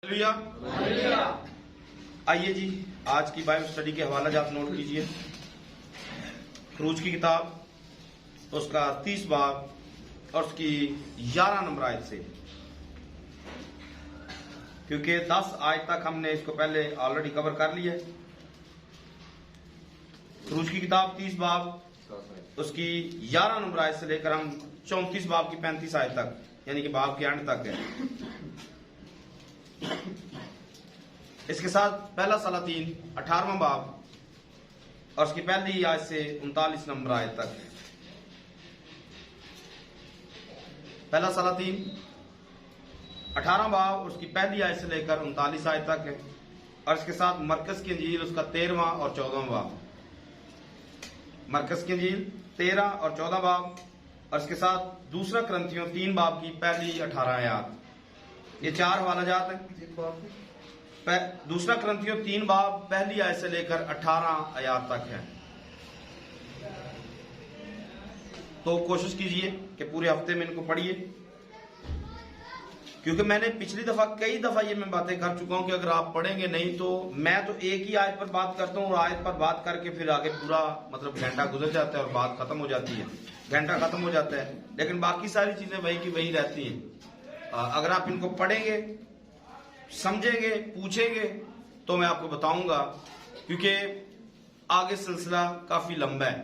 Hallelujah. आइए जी, आज की बाइबल स्टडी के हवाला आप नोट कीजिए। खरूज की किताब उसका 30 बाब और उसकी 11 नंबर आयत से, क्योंकि 10 आयत तक हमने इसको पहले ऑलरेडी कवर कर लिया है। खरूज की किताब 30 बाब उसकी 11 नंबर आयत से लेकर हम 34 बाब की 35 आयत तक, यानी कि बाब के अंत तक है। इसके साथ पहला सलातीन 18वां बाब और उसकी पहली आयत से 39 नंबर आयत तक। पहला सलातीन 18वां बाब और उसकी पहली आयत से लेकर 39 आयत तक है, और इसके साथ मरकस की इंजील उसका 13वां और 14वां बाब। मरकस की इंजील 13 और 14 बाब और इसके साथ दूसरा करंथियों 3 बाब की पहली 18 आयत। ये 4 हवाला जात है। दूसरा करंथियों 3 बाब पहली आयत से लेकर 18 आयत तक है। तो कोशिश कीजिए कि पूरे हफ्ते में इनको पढ़िए, क्योंकि मैंने पिछली दफा कई दफा ये मैं बातें कर चुका हूं कि अगर आप पढ़ेंगे नहीं तो मैं तो एक ही आयत पर बात करता हूं और आयत पर बात करके फिर आगे पूरा मतलब घंटा गुजर जाता है और बात खत्म हो जाती है, घंटा खत्म हो जाता है, लेकिन बाकी सारी चीजें वही की वही रहती हैं। अगर आप इनको पढ़ेंगे, समझेंगे, पूछेंगे तो मैं आपको बताऊंगा, क्योंकि आगे सिलसिला काफी लंबा है।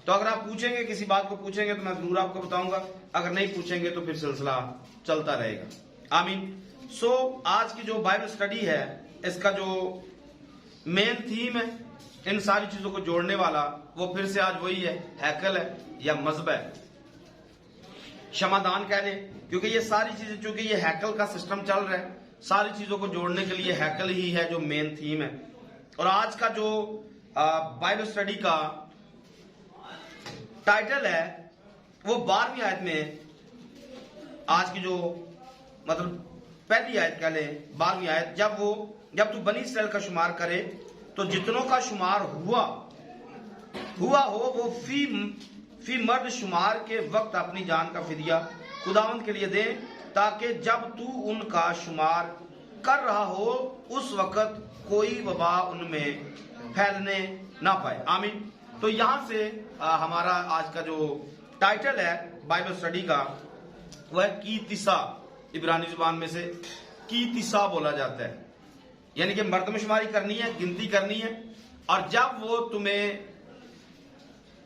तो अगर आप पूछेंगे, किसी बात को पूछेंगे तो मैं जरूर आपको बताऊंगा, अगर नहीं पूछेंगे तो फिर सिलसिला चलता रहेगा। आमीन। सो आज की जो बाइबल स्टडी है, इसका जो मेन थीम है, इन सारी चीजों को जोड़ने वाला, वो फिर से आज वही है, हैकल है या मजहब है, क्षमादान कह लें, क्योंकि ये सारी चीजें, चूंकि ये हैकल का सिस्टम चल रहा है, सारी चीजों को जोड़ने के लिए हैकल ही है जो मेन थीम है। और आज का जो बाइबल स्टडी का टाइटल है वो 12वीं आयत में, आज की जो मतलब पहली आयत कह लें, 12वीं आयत, जब तू बनी इस्राएल का शुमार करे तो जितनों का शुमार हुआ हो वो फी मर्द शुमार के वक्त अपनी जान का फिदिया खुदावंद के लिए दे, ताकि जब तू उनका शुमार कर रहा हो उस वक्त कोई वबा उनमें फैलने ना पाए। आमीन। तो यहां से हमारा आज का जो टाइटल है बाइबल स्टडी का, वह है कीतिसा। इब्रानी जुबान में से कीतिसा बोला जाता है, यानी कि मर्दमशुमारी करनी है, गिनती करनी है। और जब वो तुम्हें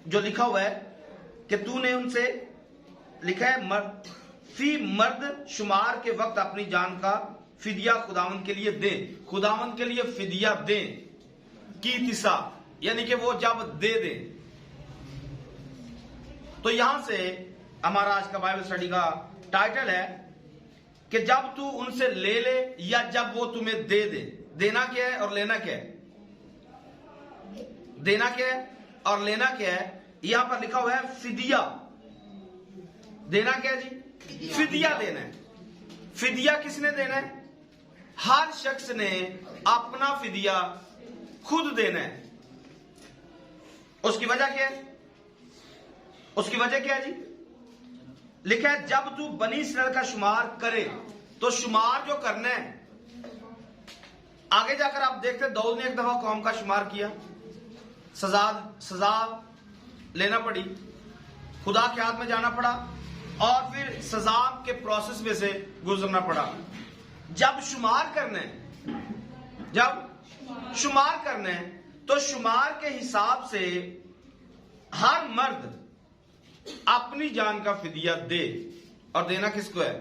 जो लिखा हुआ है कि तूने उनसे लिखा है फी मर्द शुमार के वक्त अपनी जान का फिदिया खुदावंद के लिए दे, खुदावंद के लिए फिदिया दे, कीतिसा, यानी कि वो जब दे दे। तो यहां से हमारा आज का बाइबल स्टडी का टाइटल है कि जब तू उनसे ले ले या जब वो तुम्हें दे दे। देना क्या है और लेना क्या है? देना क्या है और लेना क्या है? यहां पर लिखा हुआ है फिदिया। देना क्या है जी? फिदिया देना है। फिदिया किसने देना है? हर शख्स ने अपना फिदिया खुद देना है। उसकी वजह क्या है? उसकी वजह क्या है जी? लिखा है जब तू बनी इस्राएल का शुमार करे। तो शुमार जो करना है, आगे जाकर आप देखते दाऊद ने एक दफा कौम का शुमार किया, सजा लेना पड़ी, खुदा के हाथ में जाना पड़ा और फिर सजा के प्रोसेस में से गुजरना पड़ा। जब शुमार करना है तो शुमार के हिसाब से हर मर्द अपनी जान का फिदिया दे। और देना किसको है,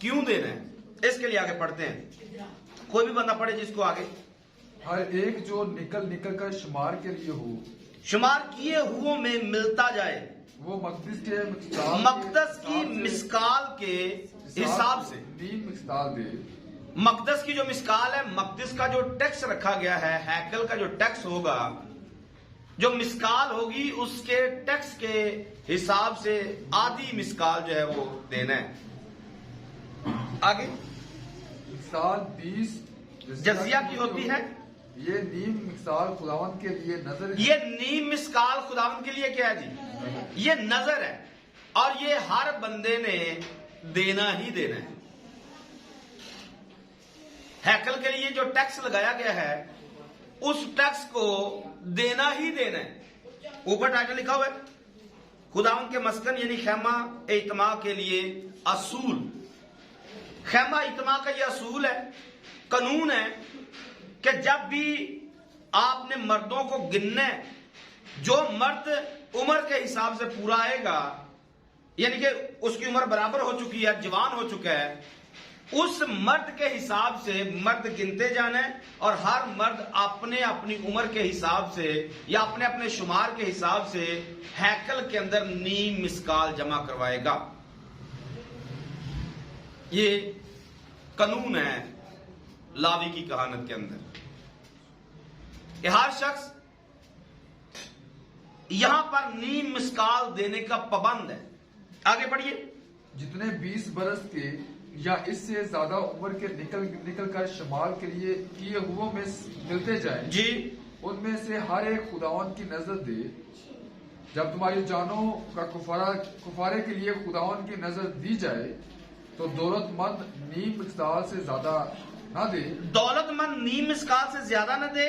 क्यों देना है, इसके लिए आगे पढ़ते हैं। कोई भी बंदा पढ़े जिसको आगे। हर एक जो निकल कर शुमार के लिए हो, शुमार किए हुओं में मिलता जाए, वो मकदस की मिस्काल के हिसाब से नीम मिस्काल दे। मकदस की जो मिस्काल है, मकदस का जो टैक्स रखा गया है, हैकल का जो टैक्स होगा, जो मिस्काल होगी, उसके टैक्स के हिसाब से आधी मिस्काल जो है वो देना है। आगे मिसाल 20 जजिया की होती है। ये नीम मिसाल खुदावंद के लिए नजर है। ये नीम मिस्काल खुदावंद के लिए क्या है जी? ये नजर है, और ये हर बंदे ने देना ही देना है। हैकल के लिए जो टैक्स लगाया गया है उस टैक्स को देना ही देना है। ऊपर टाइटल लिखा हुआ है खुदावंद के मस्कन यानी खैमा इत्मा के लिए असूल। खैमा इत्मा का यह असूल है, कानून है कि जब भी आपने मर्दों को गिनना है, जो मर्द उम्र के हिसाब से पूरा आएगा, यानी कि उसकी उम्र बराबर हो चुकी है, जवान हो चुका है, उस मर्द के हिसाब से मर्द गिनते जाना है और हर मर्द अपने अपनी उम्र के हिसाब से या अपने अपने शुमार के हिसाब से हैकल के अंदर नीम मिसकाल जमा करवाएगा। ये कानून है लावी की कहानत के अंदर कि हर शख्स यहां पर नीम मिसकाल देने का पाबंद है। आगे बढ़िए। जितने 20 बरस के या इससे ज्यादा उम्र के निकल कर शुमार के लिए किए हुओं में मिलते जाएं जी, उनमें से हर एक खुदावन की नजर दे। जब तुम्हारी जानों का कुफारे के लिए खुदावन की नजर दी जाए तो दौलतमंद नीम मिस्काल से ज्यादा ना दे, दौलतमंद नीम मिसकाल से ज्यादा न दे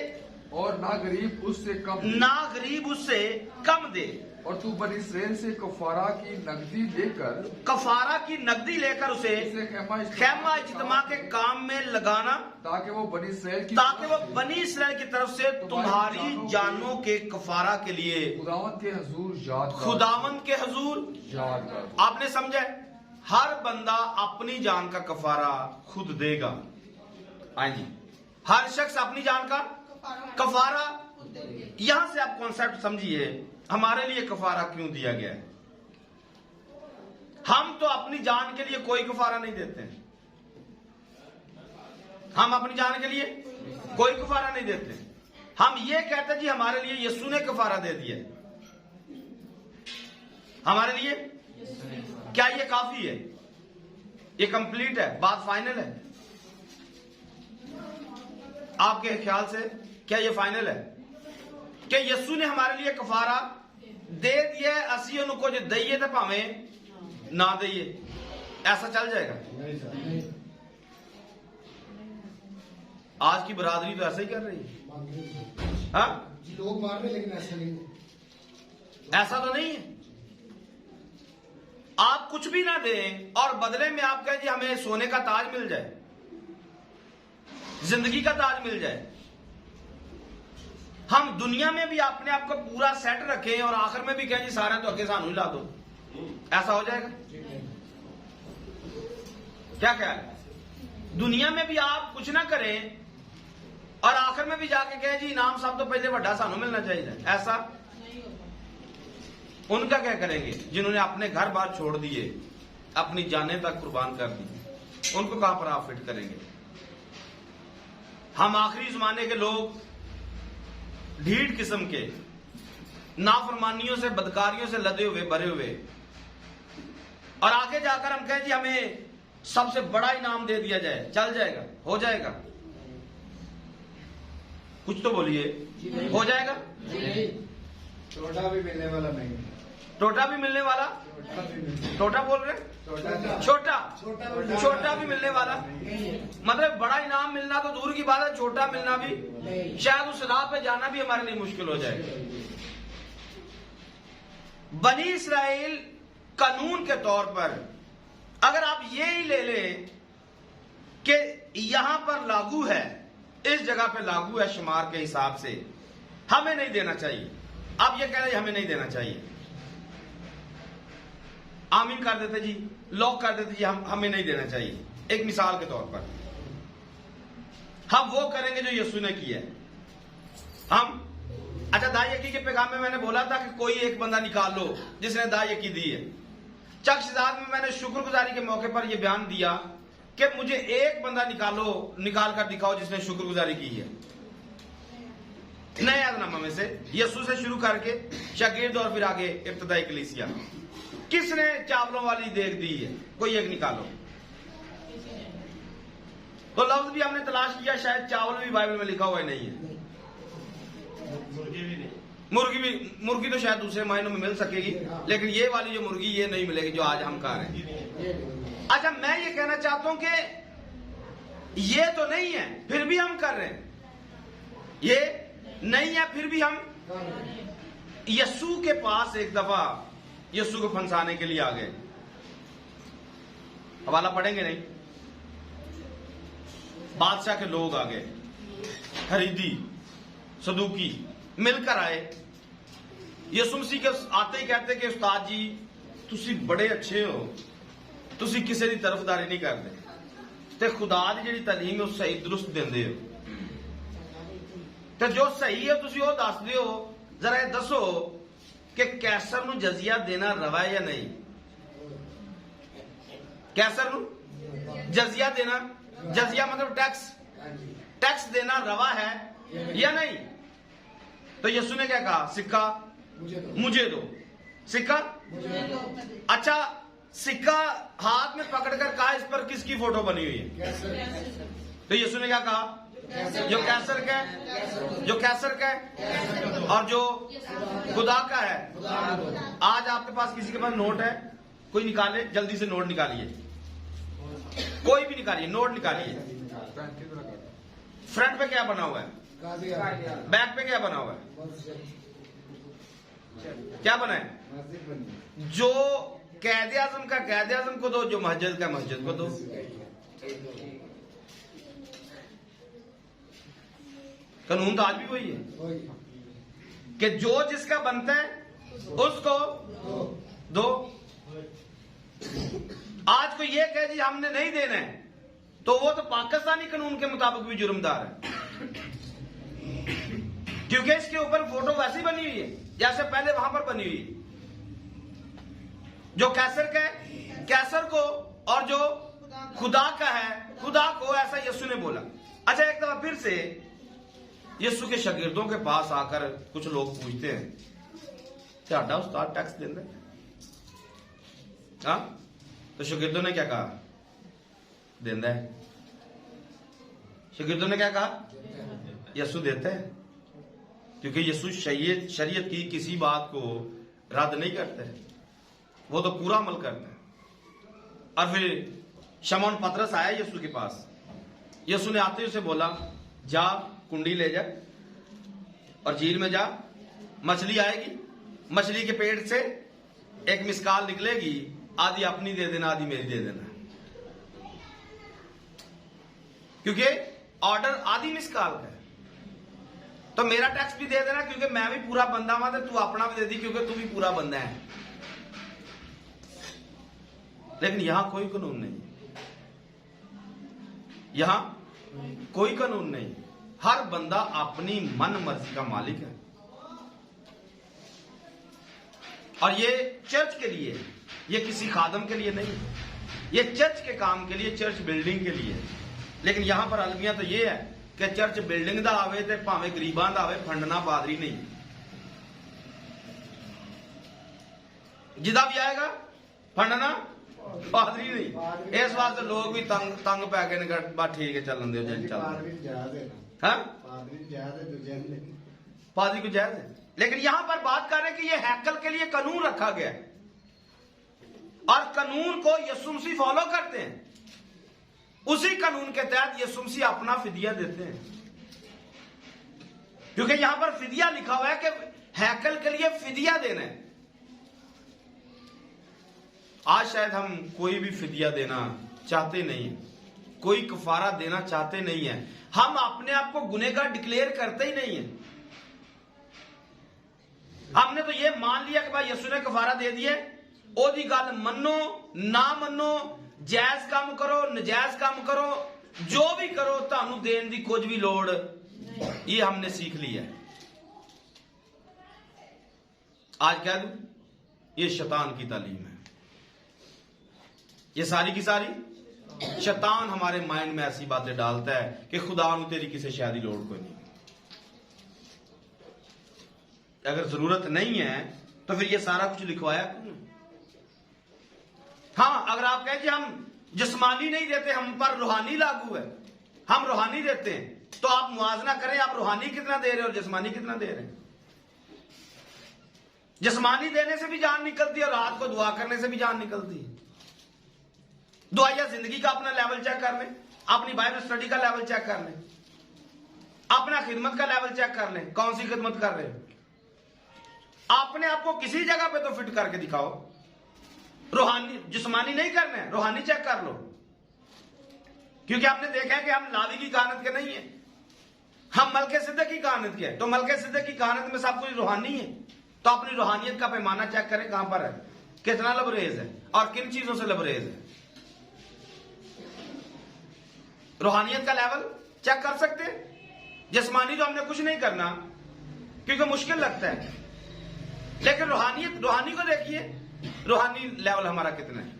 और ना गरीब उससे कम दे। ना गरीब उससे कम दे। और तू बनी इसराइल से कफारा की नकदी लेकर, कफारा की नकदी लेकर उसे खैमा इज्तिमा के काम में लगाना, ताकि वो बनी इसराइल की तरफ से तुम्हारी जानों के कफारा के लिए खुदावंद के हजूर याद कर। आपने समझा? हर बंदा अपनी जान का कफारा खुद देगा। हाँ जी, हर शख्स अपनी जान का कफारा। यहां से आप कॉन्सेप्ट समझिए, हमारे लिए कफारा क्यों दिया गया है। हम तो अपनी जान के लिए कोई कफारा नहीं देते हैं। हम अपनी जान के लिए कोई कफारा नहीं देते। हम ये कहते हैं जी हमारे लिए यीशु ने कफारा दे दिया। हमारे लिए क्या ये काफी है? ये कंप्लीट है? बात फाइनल है? आपके ख्याल से क्या ये फाइनल है कि यीशु ने हमारे लिए कफारा दे दिया? असी उनको जो दइए तो भावें ना दइए, ऐसा चल जाएगा? आज की बरादरी तो ऐसा ही कर रही है। हाँ, लोग मार रहे लेकिन ऐसा नहीं, ऐसा तो नहीं है। आप कुछ भी ना दें और बदले में आप कहें जी हमें सोने का ताज मिल जाए, जिंदगी का ताज मिल जाए। हम दुनिया में भी अपने आप को पूरा सेट रखें और आखिर में भी कहें जी सारे तो अगे सानू ही ला दो, ऐसा हो जाएगा? क्या ख्याल है? दुनिया में भी आप कुछ ना करें और आखिर में भी जाके कहें जी इनाम सब तो पहले बड़ा सानू मिलना चाहिए, ऐसा? उनका क्या करेंगे जिन्होंने अपने घर बार छोड़ दिए, अपनी जानें तक कुर्बान कर दी? उनको कहां पर आप फिट करेंगे? हम आखिरी जमाने के लोग ढीठ किस्म के नाफरमानियों से, बदकारियों से लदे हुए, भरे हुए, और आगे जाकर हम कहें जी हमें सबसे बड़ा इनाम दे दिया जाए, चल जाएगा? हो जाएगा? कुछ तो बोलिए, हो जाएगा? छोटा भी मिलने वाला नहीं, टोटा भी मिलने वाला, टोटा बोल रहे, छोटा भी मिलने वाला। मतलब बड़ा इनाम मिलना तो दूर की बात है, छोटा मिलना भी शायद उस राह पे जाना भी हमारे लिए मुश्किल हो जाएगा। बनी इस्राइल कानून के तौर पर अगर आप ये ही ले लें कि यहां पर लागू है, इस जगह पे लागू है शुमार के हिसाब से, हमें नहीं देना चाहिए। आप ये कह रहे हैं हमें नहीं देना चाहिए, आमीन कर देते जी, लॉक कर देते जी, हमें नहीं देना चाहिए। एक मिसाल के तौर पर हम वो करेंगे जो यीशु ने किया है। हम अच्छा, दायकी के पैगाम में मैंने बोला था कि कोई एक बंदा निकाल लो जिसने दायकी दी है। चक्षिदाद में मैंने शुक्रगुजारी के मौके पर यह बयान दिया कि मुझे एक बंदा निकाल कर दिखाओ जिसने शुक्रगुजारी की है। नए यादनामा में से यीशु से शुरू करके शागिर्द और फिर आगे इब्तदाई कलीसिया, किसने चावलों वाली देख दी है? कोई एक निकालो। तो लफ्ज भी हमने तलाश किया, शायद चावल भी बाइबल में लिखा हुआ नहीं है। मुर्गी तो शायद दूसरे मायनों में मिल सकेगी, लेकिन ये वाली जो मुर्गी ये नहीं मिलेगी जो आज हम खा रहे हैं। अच्छा, मैं ये कहना चाहता हूं कि ये तो नहीं है फिर भी हम कर रहे हैं, ये नहीं है फिर भी हम यस्सु के पास एक दफा यस्सु को फंसाने के लिए आ गए। हवाला पढ़ेंगे नहीं। बादशाह के लोग आ गए, खरीदी सदूकी मिलकर आए। यीशु मसीह के आते ही कहते कि उस्ताद जी तुसी बड़े अच्छे हो, तुसी किसी की तरफदारी नहीं करते ते खुदा दी जिहड़ी तालीम है सही दुरुस्त देंदे हो, ते जो सही है तुसी वो दसदे हो। जरा ये दसो कि कैसर नूं जजिया देना रवा है या नहीं? कैसर नूं जजिया देना, जजिया मतलब टैक्स, टैक्स देना रवा है या नहीं? तो यीशु ने क्या कहा? सिक्का मुझे दो, सिक्का अच्छा सिक्का हाथ में पकड़कर कहा इस पर किसकी फोटो बनी हुई है? तो यीशु ने क्या कहा? जो कैसर का है, जो कैसर का है और जो खुदा का है। आज आपके पास किसी के पास नोट है, कोई निकाले, जल्दी से नोट निकालिए, कोई भी निकालिए, नोट निकालिए। फ्रंट पे क्या बना हुआ है? बैक पे क्या बना हुआ है? क्या बना है? जो कैद आजम का कैद आजम को दो, जो मस्जिद का मस्जिद को दो। कानून तो आज भी वही है कि जो जिसका बनता है उसको दो। आज को ये कहे जी हमने नहीं देना है, तो वो तो पाकिस्तानी कानून के मुताबिक भी जुर्मदार है, क्योंकि इसके ऊपर फोटो वैसी बनी हुई है जैसे पहले वहां पर बनी हुई है। जो कैसर का है कैसर को, और जो खुदा का है खुदा को, ऐसा यीशु ने बोला। अच्छा एक दफा फिर से यीशु के शागिर्दों के पास आकर कुछ लोग पूछते हैं, ਤੁਹਾਡਾ उस्ताद टैक्स देता है? हाँ, तो शागिर्दों ने क्या कहा? देता है। शागिर्दों ने क्या कहा? यीशु देता है, क्योंकि यीशु शरीयत की किसी बात को रद्द नहीं करता है, वो तो पूरा अमल करता है। और फिर शमौन पतरस आया यीशु के पास। यीशु ने आते ही उसे बोला, जा कुंडी ले जा और झील में जा, मछली आएगी, मछली के पेट से एक मिसकाल निकलेगी, आधी अपनी दे देना आधी मेरी दे देना, क्योंकि ऑर्डर आधी मिसकाल का है। तो मेरा टैक्स भी दे देना क्योंकि मैं भी पूरा बंदा हूं, तो तू अपना भी दे दी क्योंकि तू भी पूरा बंदा है। लेकिन यहां कोई कानून नहीं, यहां कोई कानून नहीं। हर बंदा अपनी मन मर्जी का मालिक है। और ये चर्च के लिए, ये किसी खादम के लिए नहीं, ये चर्च के काम के लिए, चर्च बिल्डिंग के लिए। लेकिन यहां पर अलमिया तो ये है कि चर्च बिल्डिंग दा आवे ते भावें गरीबां दा आवे, फंडना पादरी नहीं। जिदा भी आएगा फंडना पादरी नहीं। इस वास्ते लोग भी तंग पै गए, बस ठीक है चलन दो, चल हाँ पादरी को जायज है। लेकिन यहां पर बात कर रहे हैं कि यह हैकल के लिए कानून रखा गया है, और कानून को यीशु मसीह फॉलो करते हैं। उसी कानून के तहत यीशु मसीह अपना फिदिया देते हैं, क्योंकि यहां पर फिदिया लिखा हुआ है कि हैकल के लिए फिदिया देना है। आज शायद हम कोई भी फिदिया देना चाहते नहीं, कोई कफारा देना चाहते नहीं है। हम अपने आप को गुनहगार डिक्लेयर करते ही नहीं है। हमने तो ये मान लिया कि भाई यीशु ने कफारा दे दिए, ओदी गल मनो ना मनो, जायज काम करो नजायज काम करो, जो भी करो तानू देन दी कुछ भी लोड़, ये हमने सीख लिया है। आज कह दूं ये शैतान की तालीम है। ये सारी की सारी शैतान हमारे माइंड में ऐसी बातें डालता है कि खुदा नू तेरी किसी शादी लोड़ कोई नहीं। अगर जरूरत नहीं है तो फिर ये सारा कुछ लिखवाया क्यों? हाँ, अगर आप कहें कि हम जिस्मानी नहीं देते, हम पर रूहानी लागू है, हम रूहानी देते हैं, तो आप मुआवजा करें, आप रूहानी कितना दे रहे हैं और जिस्मानी कितना दे रहे हैं। जिस्मानी देने से भी जान निकलती है और रात को दुआ करने से भी जान निकलती है। दुआया जिंदगी का अपना लेवल चेक कर लें। अपनी बाइबल स्टडी का लेवल चेक कर लें, अपना खिदमत का लेवल चेक कर लें, कौन सी खिदमत कर रहे हो। अपने आप को किसी जगह पे तो फिट करके दिखाओ। रूहानी जिस्मानी नहीं करना है, रूहानी चेक कर लो। क्योंकि आपने देखा है कि हम लावी की कहानत के नहीं है, हम मलके सिद्दीक की कहानत के हैं। तो मलके सिद्दीक की कहानत में सब कुछ रूहानी है। तो अपनी रूहानियत का पैमाना चेक करें, कहां पर है, कितना लबरेज है और किन चीजों से लबरेज है। रूहानियत का लेवल चेक कर सकते हैं। जिस्मानी तो हमने कुछ नहीं करना क्योंकि मुश्किल लगता है, लेकिन रूहानी को देखिए, रूहानी लेवल हमारा कितना है,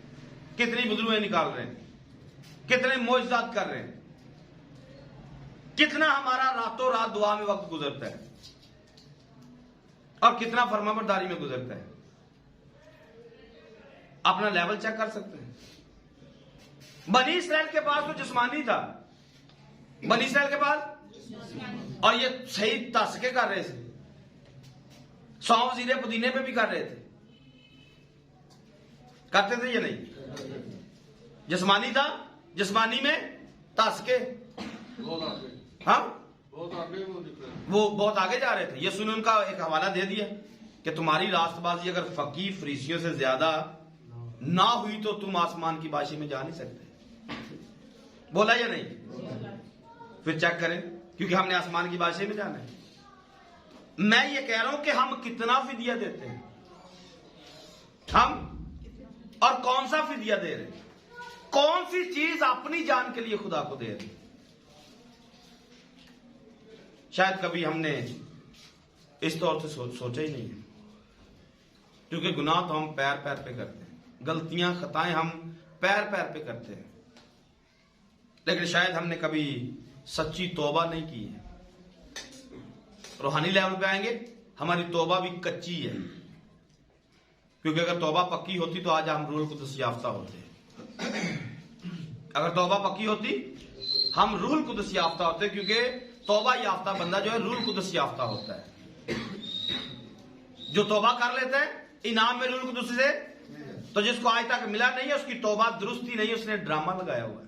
कितनी बदलुएं निकाल रहे हैं, कितने मोजदात कर रहे हैं, कितना हमारा रातों रात दुआ में वक्त गुजरता है और कितना फरमाबरदारी में गुजरता है। अपना लेवल चेक कर सकते हैं। बनी इसराइल के पास तो जिस्मानी था, बनी इसराइल के पास, और ये सही तस्के कर रहे थे, सौंफ जीरे पुदीने पे भी कर रहे थे, करते थे या नहीं। जिस्मानी था, जिस्मानी में तस्के, हाँ वो बहुत आगे जा रहे थे। यीशु ने उनका एक हवाला दे दिया कि तुम्हारी रास्तबाजी अगर फकीह फरीसियों से ज्यादा ना हुई तो तुम आसमान की बादशाही में जा नहीं सकते। बोला या नहीं? फिर चेक करें, क्योंकि हमने आसमान की बादशाही में जाना है। मैं ये कह रहा हूं कि हम कितना फिदिया देते हैं, हम और कौन सा फिदिया दे रहे हैं, कौन सी चीज अपनी जान के लिए खुदा को दे रहे हैं। शायद कभी हमने इस तौर से सोचा ही नहीं है, क्योंकि गुनाह तो हम पैर पैर पे करते हैं, गलतियां खताएं हम पैर पैर पे करते हैं, लेकिन शायद हमने कभी सच्ची तौबा नहीं की है। रूहानी लेवल पे आएंगे, हमारी तौबा भी कच्ची है, क्योंकि अगर तौबा पक्की होती तो आज हम रूह कुदस याफ्ता होते। अगर तौबा पक्की होती हम रूह कुदस याफ्ता होते, क्योंकि तौबा याफ्ता बंदा जो है रूह कुदस याफ्ता होता है। जो तौबा कर लेता है इनाम में रूह कुदस से, तो जिसको आज तक मिला नहीं है उसकी तौबा दुरुस्त ही नहीं, उसने ड्रामा लगाया हुआ है।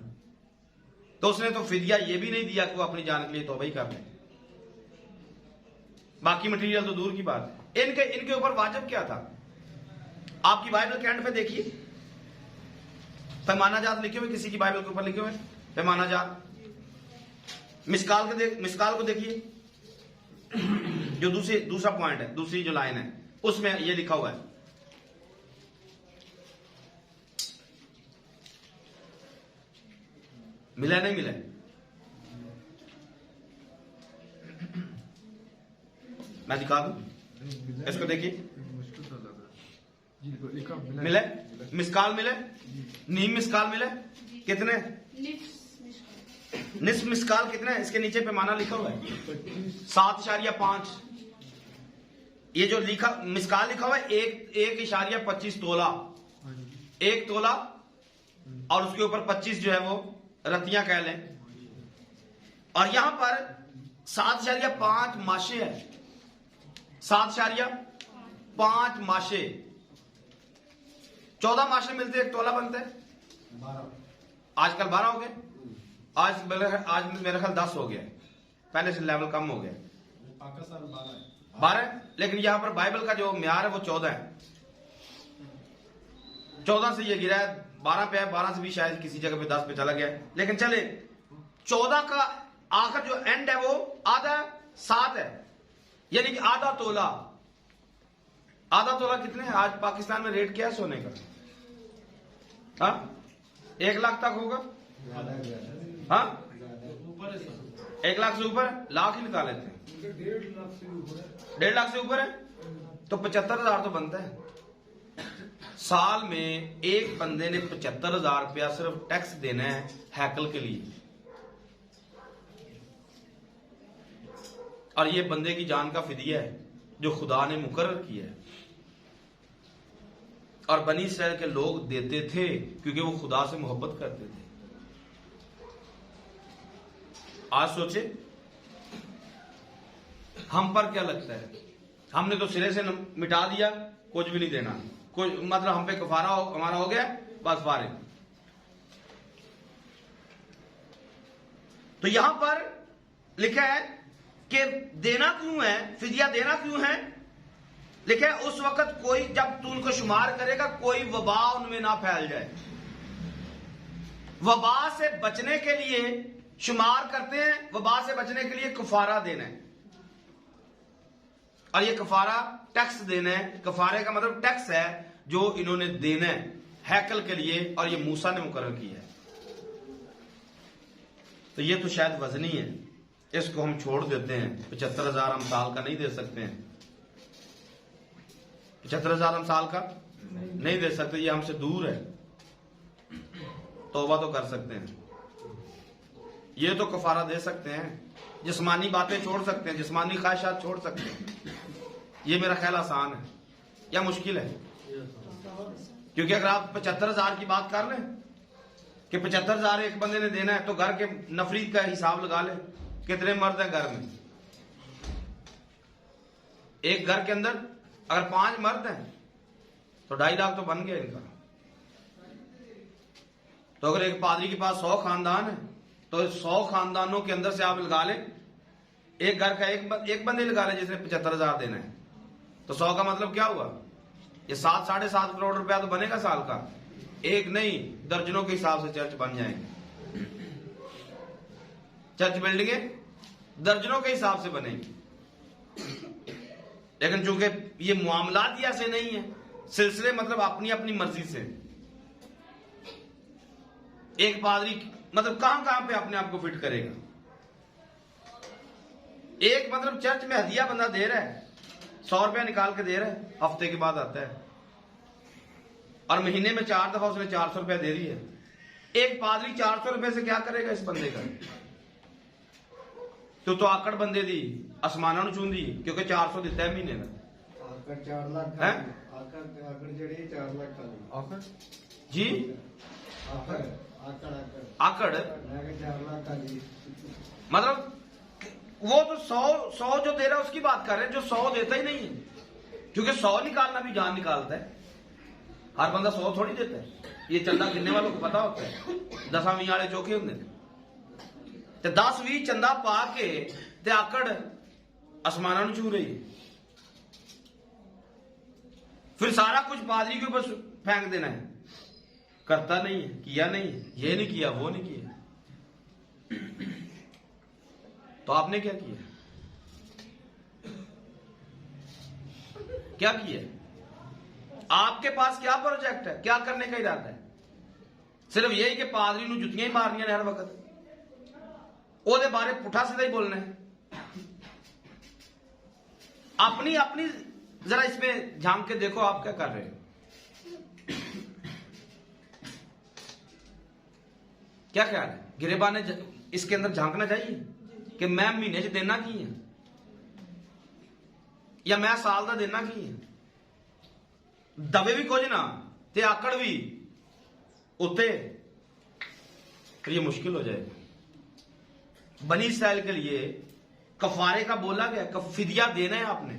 तो उसने तो फिदिया ये भी नहीं दिया कि वो अपनी जान के लिए तौबा ही कर ले, बाकी मटेरियल तो दूर की बात है। इनके ऊपर वाजिब क्या था? आपकी बाइबल के एंड पे देखिए, पैमाना जात लिखे हुए, किसी की बाइबल के ऊपर लिखे हुए पैमाना जात। मिसकाल को देखिए, जो दूसरा पॉइंट है, दूसरी जो लाइन है, उसमें ये लिखा हुआ है, मिला नहीं मिला? मैं दिखा दूं, इसको देखिए, मिले मिसकाल, मिले नीम मिसकाल, मिले कितने? निस्फ मिसकाल कितने? इसके नीचे पे माना लिखा हुआ है 7.5। ये जो लिखा मिसकाल लिखा हुआ है 1.25 तोला, 1 तोला, और उसके ऊपर 25 जो है वो रतियां कह लें, और यहां पर 7.5 माशे है, 7.5 माशे, 14 माशे मिलते हैं, 1 तोला बनता है। आजकल 12 हो गए, आज मेरे ख्याल 10 हो गया, पहले से लेवल कम हो गया, पाकिस्तान 12, लेकिन यहां पर बाइबल का जो म्यार है वो 14 है। 14 से ये गिरा है, 12 पे है, 12 से भी शायद किसी जगह पे 10 पे चला गया है, लेकिन चले 14 का आखिर जो एंड है वो आधा 7 है, यानी कि आधा तोला। आधा तोला कितने हैं आज पाकिस्तान में रेट क्या है सोने का? हाँ, 1 लाख तक होगा। हाँ, 1 लाख से ऊपर, लाख ही निकाल लेते हैं, 1.5 लाख से ऊपर है तो 75,000 तो बनता है। साल में एक बंदे ने 75,000 रुपया सिर्फ टैक्स देना है हैकल के लिए, और ये बंदे की जान का फिदिया है जो खुदा ने मुकर्रर किया है। और बनी इसराइल के लोग देते थे क्योंकि वो खुदा से मोहब्बत करते थे। आज सोचे हम पर क्या लगता है? हमने तो सिरे से मिटा दिया, कुछ भी नहीं देना, कोई मतलब हम पे कफारा हमारा हो गया, बस फारिग। तो यहां पर लिखा है कि देना क्यों है, फिदिया देना क्यों है? लिखा है उस वक्त कोई, जब तू उनको शुमार करेगा, कोई वबा उनमें ना फैल जाए। वबा से बचने के लिए शुमार करते हैं, वबा से बचने के लिए कफारा देना है, और ये कफारा टैक्स देना है। कफारे का मतलब टैक्स है जो इन्होंने देना है हैकल के लिए, और ये मूसा ने मुकर्रर किया है। तो ये तो शायद वजनी है, इसको हम छोड़ देते हैं। 75,000 हम साल का नहीं दे सकते हैं, 75,000 हम साल का नहीं दे सकते, ये हमसे दूर है। तौबा तो कर सकते हैं, ये तो कफारा दे सकते हैं, जिस्मानी बातें छोड़ सकते हैं, जिस्मानी ख्वाहिशात छोड़ सकते हैं। ये मेरा ख्याल आसान है या मुश्किल है? क्योंकि अगर आप 75,000 की बात कर लें कि 75,000 एक बंदे ने देना है, तो घर के नफरी का हिसाब लगा ले, कितने मर्द हैं घर में? एक घर के अंदर अगर 5 मर्द हैं तो 2.5 लाख तो बन गया इनका। तो अगर एक पादरी के पास 100 खानदान है तो 100 खानदानों के अंदर से आप लगा लें, एक घर का एक बंदे लगा ले जिसने 75,000 देना है, तो 100 का मतलब क्या हुआ? ये 7-7.5 करोड़ रुपया तो बनेगा साल का। एक नहीं, दर्जनों के हिसाब से चर्च बन जाएंगे, चर्च बिल्डिंगें दर्जनों के हिसाब से बनेंगी। लेकिन चूंकि ये मामलात ऐसे नहीं है, सिलसिले मतलब अपनी अपनी मर्जी से, एक पादरी मतलब कहां कहां पे अपने आप को फिट करेगा। एक मतलब चर्च में हदिया बंदा दे रहा है, 100 रुपया निकाल के दे रहा है, हफ्ते के बाद आता है, और महीने में 4 दफा उसने 400 रुपया दे दी है। एक पादरी 400 रुपए से क्या करेगा इस बंदे का? तो आकड़ बंदे दी आसमाना नु छूंदी, क्योंकि 400 दिता है महीने का। आकड़ 4 लाख हैं? आकड़ जड़ी 4 लाख का आखिर जी आकड़ आकड़ आकड़ आकड़ लागे 4 लाख का जी। मतलब वो तो 100 जो दे रहा है उसकी बात कर रहे हैं, जो 100 देता ही नहीं है, क्योंकि 100 निकालना भी जान निकालता है। हर बंदा 100 थोड़ी देता है, ये चंदा गिनने वालों को पता होता है। 10 वाले चौके होंगे, तो 10-20 चंदा पा के ते आकड़ आसमाना नु छू रही है, फिर सारा कुछ पादरी के ऊपर फेंक देना है। करता नहीं है, किया नहीं है, ये नहीं किया, वो नहीं किया, तो आपने क्या किया? क्या किया? आपके पास क्या प्रोजेक्ट है, क्या करने का इरादा है? सिर्फ यही कि पादरी नु जुतियां ही मारनियां ने हर वक्त, ओदे बारे पुठा सीधा ही बोलना है। अपनी अपनी जरा इसमें झांक के देखो, आप क्या कर रहे हो? क्या ख्याल है? गिरेबा ने इसके अंदर झांकना चाहिए कि मैं महीने च देना की है, या मैं साल का देना की है। दबे भी कुछ ना ते आकड़ भी उत्ते, फिर ये मुश्किल हो जाएगा। बनी इसराइल के लिए कफारे का बोला गया, फिदिया देना है आपने,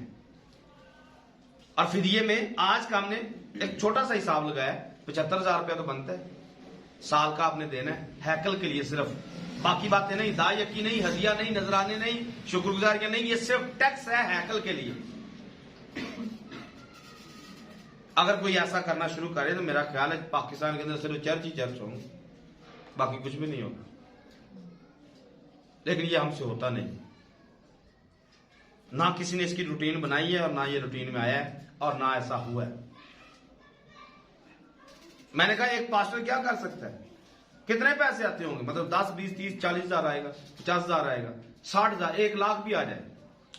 और फिदिये में आज का हमने एक छोटा सा हिसाब लगाया, 75,000 रुपया तो बनता है, साल का आपने देना है हैकल के लिए सिर्फ। बाकी बातें नहीं, दा यकी नहीं, हदिया नहीं, नजराने नहीं, शुक्रगुजारियां नहीं, ये सिर्फ टैक्स है हैकल के लिए। अगर कोई ऐसा करना शुरू करे तो मेरा ख्याल है पाकिस्तान के अंदर सिर्फ चर्च ही चर्च होंगे, बाकी कुछ भी नहीं होगा। लेकिन ये हमसे होता नहीं, ना किसी ने इसकी रूटीन बनाई है, और ना ये रूटीन में आया है, और ना ऐसा हुआ है। मैंने कहा एक पास्टर क्या कर सकता है? कितने पैसे आते होंगे? मतलब 10, 20, 30, 40,000 आएगा, 50,000 आएगा, 60,000, 1 लाख भी आ जाए।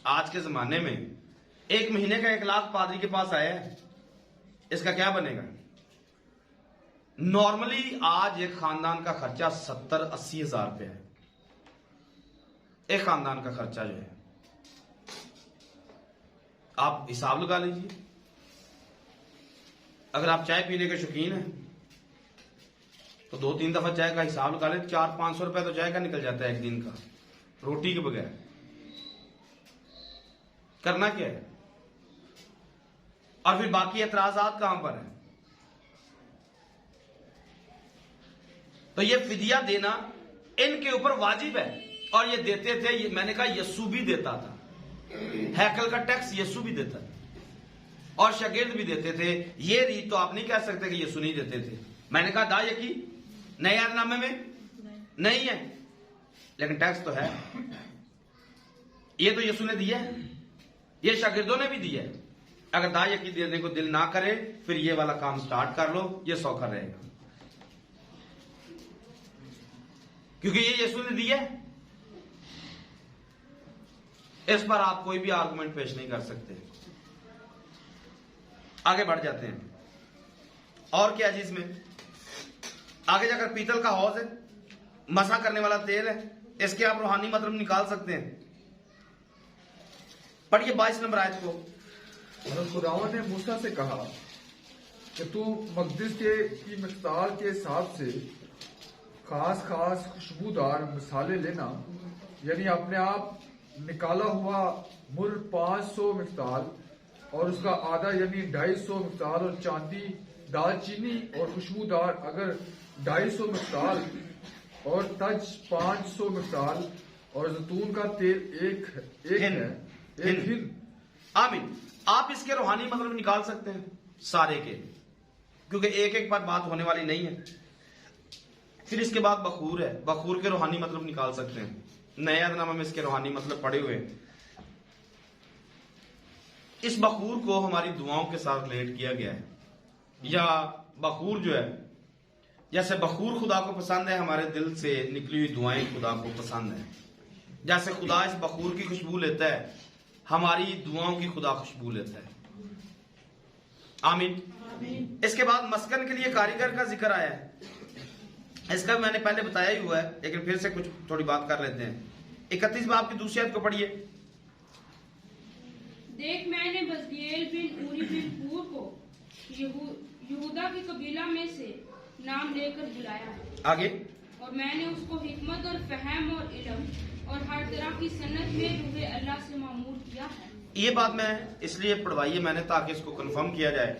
आज के जमाने में 1 महीने का 1 लाख पादरी के पास आया है, इसका क्या बनेगा? नॉर्मली आज एक खानदान का खर्चा 70-80 हजार रुपया है, एक खानदान का खर्चा जो है। आप हिसाब लगा लीजिए, अगर आप चाय पीने के शौकीन हैं तो 2-3 दफा चाय का हिसाब लगा लें, 400-500 रुपया तो चाय का निकल जाता है एक दिन का, रोटी के बगैर। करना क्या है? और फिर बाकी एतराजात कहां पर है? तो ये फिदिया देना इनके ऊपर वाजिब है। और ये देते थे, ये मैंने कहा यस्सु भी देता था, हैकल का टैक्स यस्सु भी देता था और शागिर्द भी देते थे। ये रीत तो आप नहीं कह सकते कि यस्सु नहीं देते थे। मैंने कहा दा यकी नए यादनामे में नहीं है, लेकिन टैक्स तो है। ये तो यीशु ने दिया है, ये शागिर्दों ने भी दिया है। अगर दा यकी देने को दिल ना करे फिर ये वाला काम स्टार्ट कर लो, ये सौखा रहेगा, क्योंकि ये यीशु ने दिया है। इस पर आप कोई भी आर्गुमेंट पेश नहीं कर सकते। आगे बढ़ जाते हैं। और क्या चीज में आगे जाकर पीतल का हौज है, मसा करने वाला तेल है, इसके आप रूहानी मतलब निकाल सकते हैं। पढ़िए 22 नंबर आयत को। और खुदावंद ने मूसा से कहा कि तू मकदस की मिक़दार के हिसाब से खास खास खुशबूदार मसाले लेना, यानी अपने आप निकाला हुआ मुल 500 मिक़दार और उसका आधा यानी 250 मिक़दार, और चांदी दालचीनी और खुशबूदार अगर 250 मिक़दार, और तज 500 मिक़दार, और जैतून का तेल एक हिन। आमीन। आप इसके रूहानी मतलब निकाल सकते हैं सारे के, क्योंकि एक एक पर बात होने वाली नहीं है। फिर इसके बाद बखूर है, बखूर के रूहानी मतलब निकाल सकते हैं। नए यादनामा में इसके रूहानी मतलब पड़े हुए हैं। इस बखूर को हमारी दुआओं के साथ रिलेट किया गया है, या बखूर जो है, जैसे बखूर खुदा को पसंद है, हमारे दिल से निकली हुई दुआएं खुदा को पसंद है। जैसे खुदा इस बखूर की खुशबू लेता है, हमारी दुआओं की खुदा खुशबू लेता है। आमीन। इसके बाद मस्कन के लिए कारीगर का जिक्र आया है। इसका मैंने पहले बताया ही हुआ है, लेकिन फिर से कुछ थोड़ी बात कर लेते हैं। 31 बाब की दूसरी आयत को पढ़िए। देख, मैंने बज़लीएल बिन ऊरी बिन हूर को यहूदा के कबीला में से नाम लेकर बुलाया है। आगे। और मैंने उसको हिकमत और फहम और इल्म और हर तरह की सन्नत में रूहे अल्लाह से मामूर किया है। ये बात मैं इसलिए पढ़वाई है मैंने, ताकि इसको कंफर्म किया जाए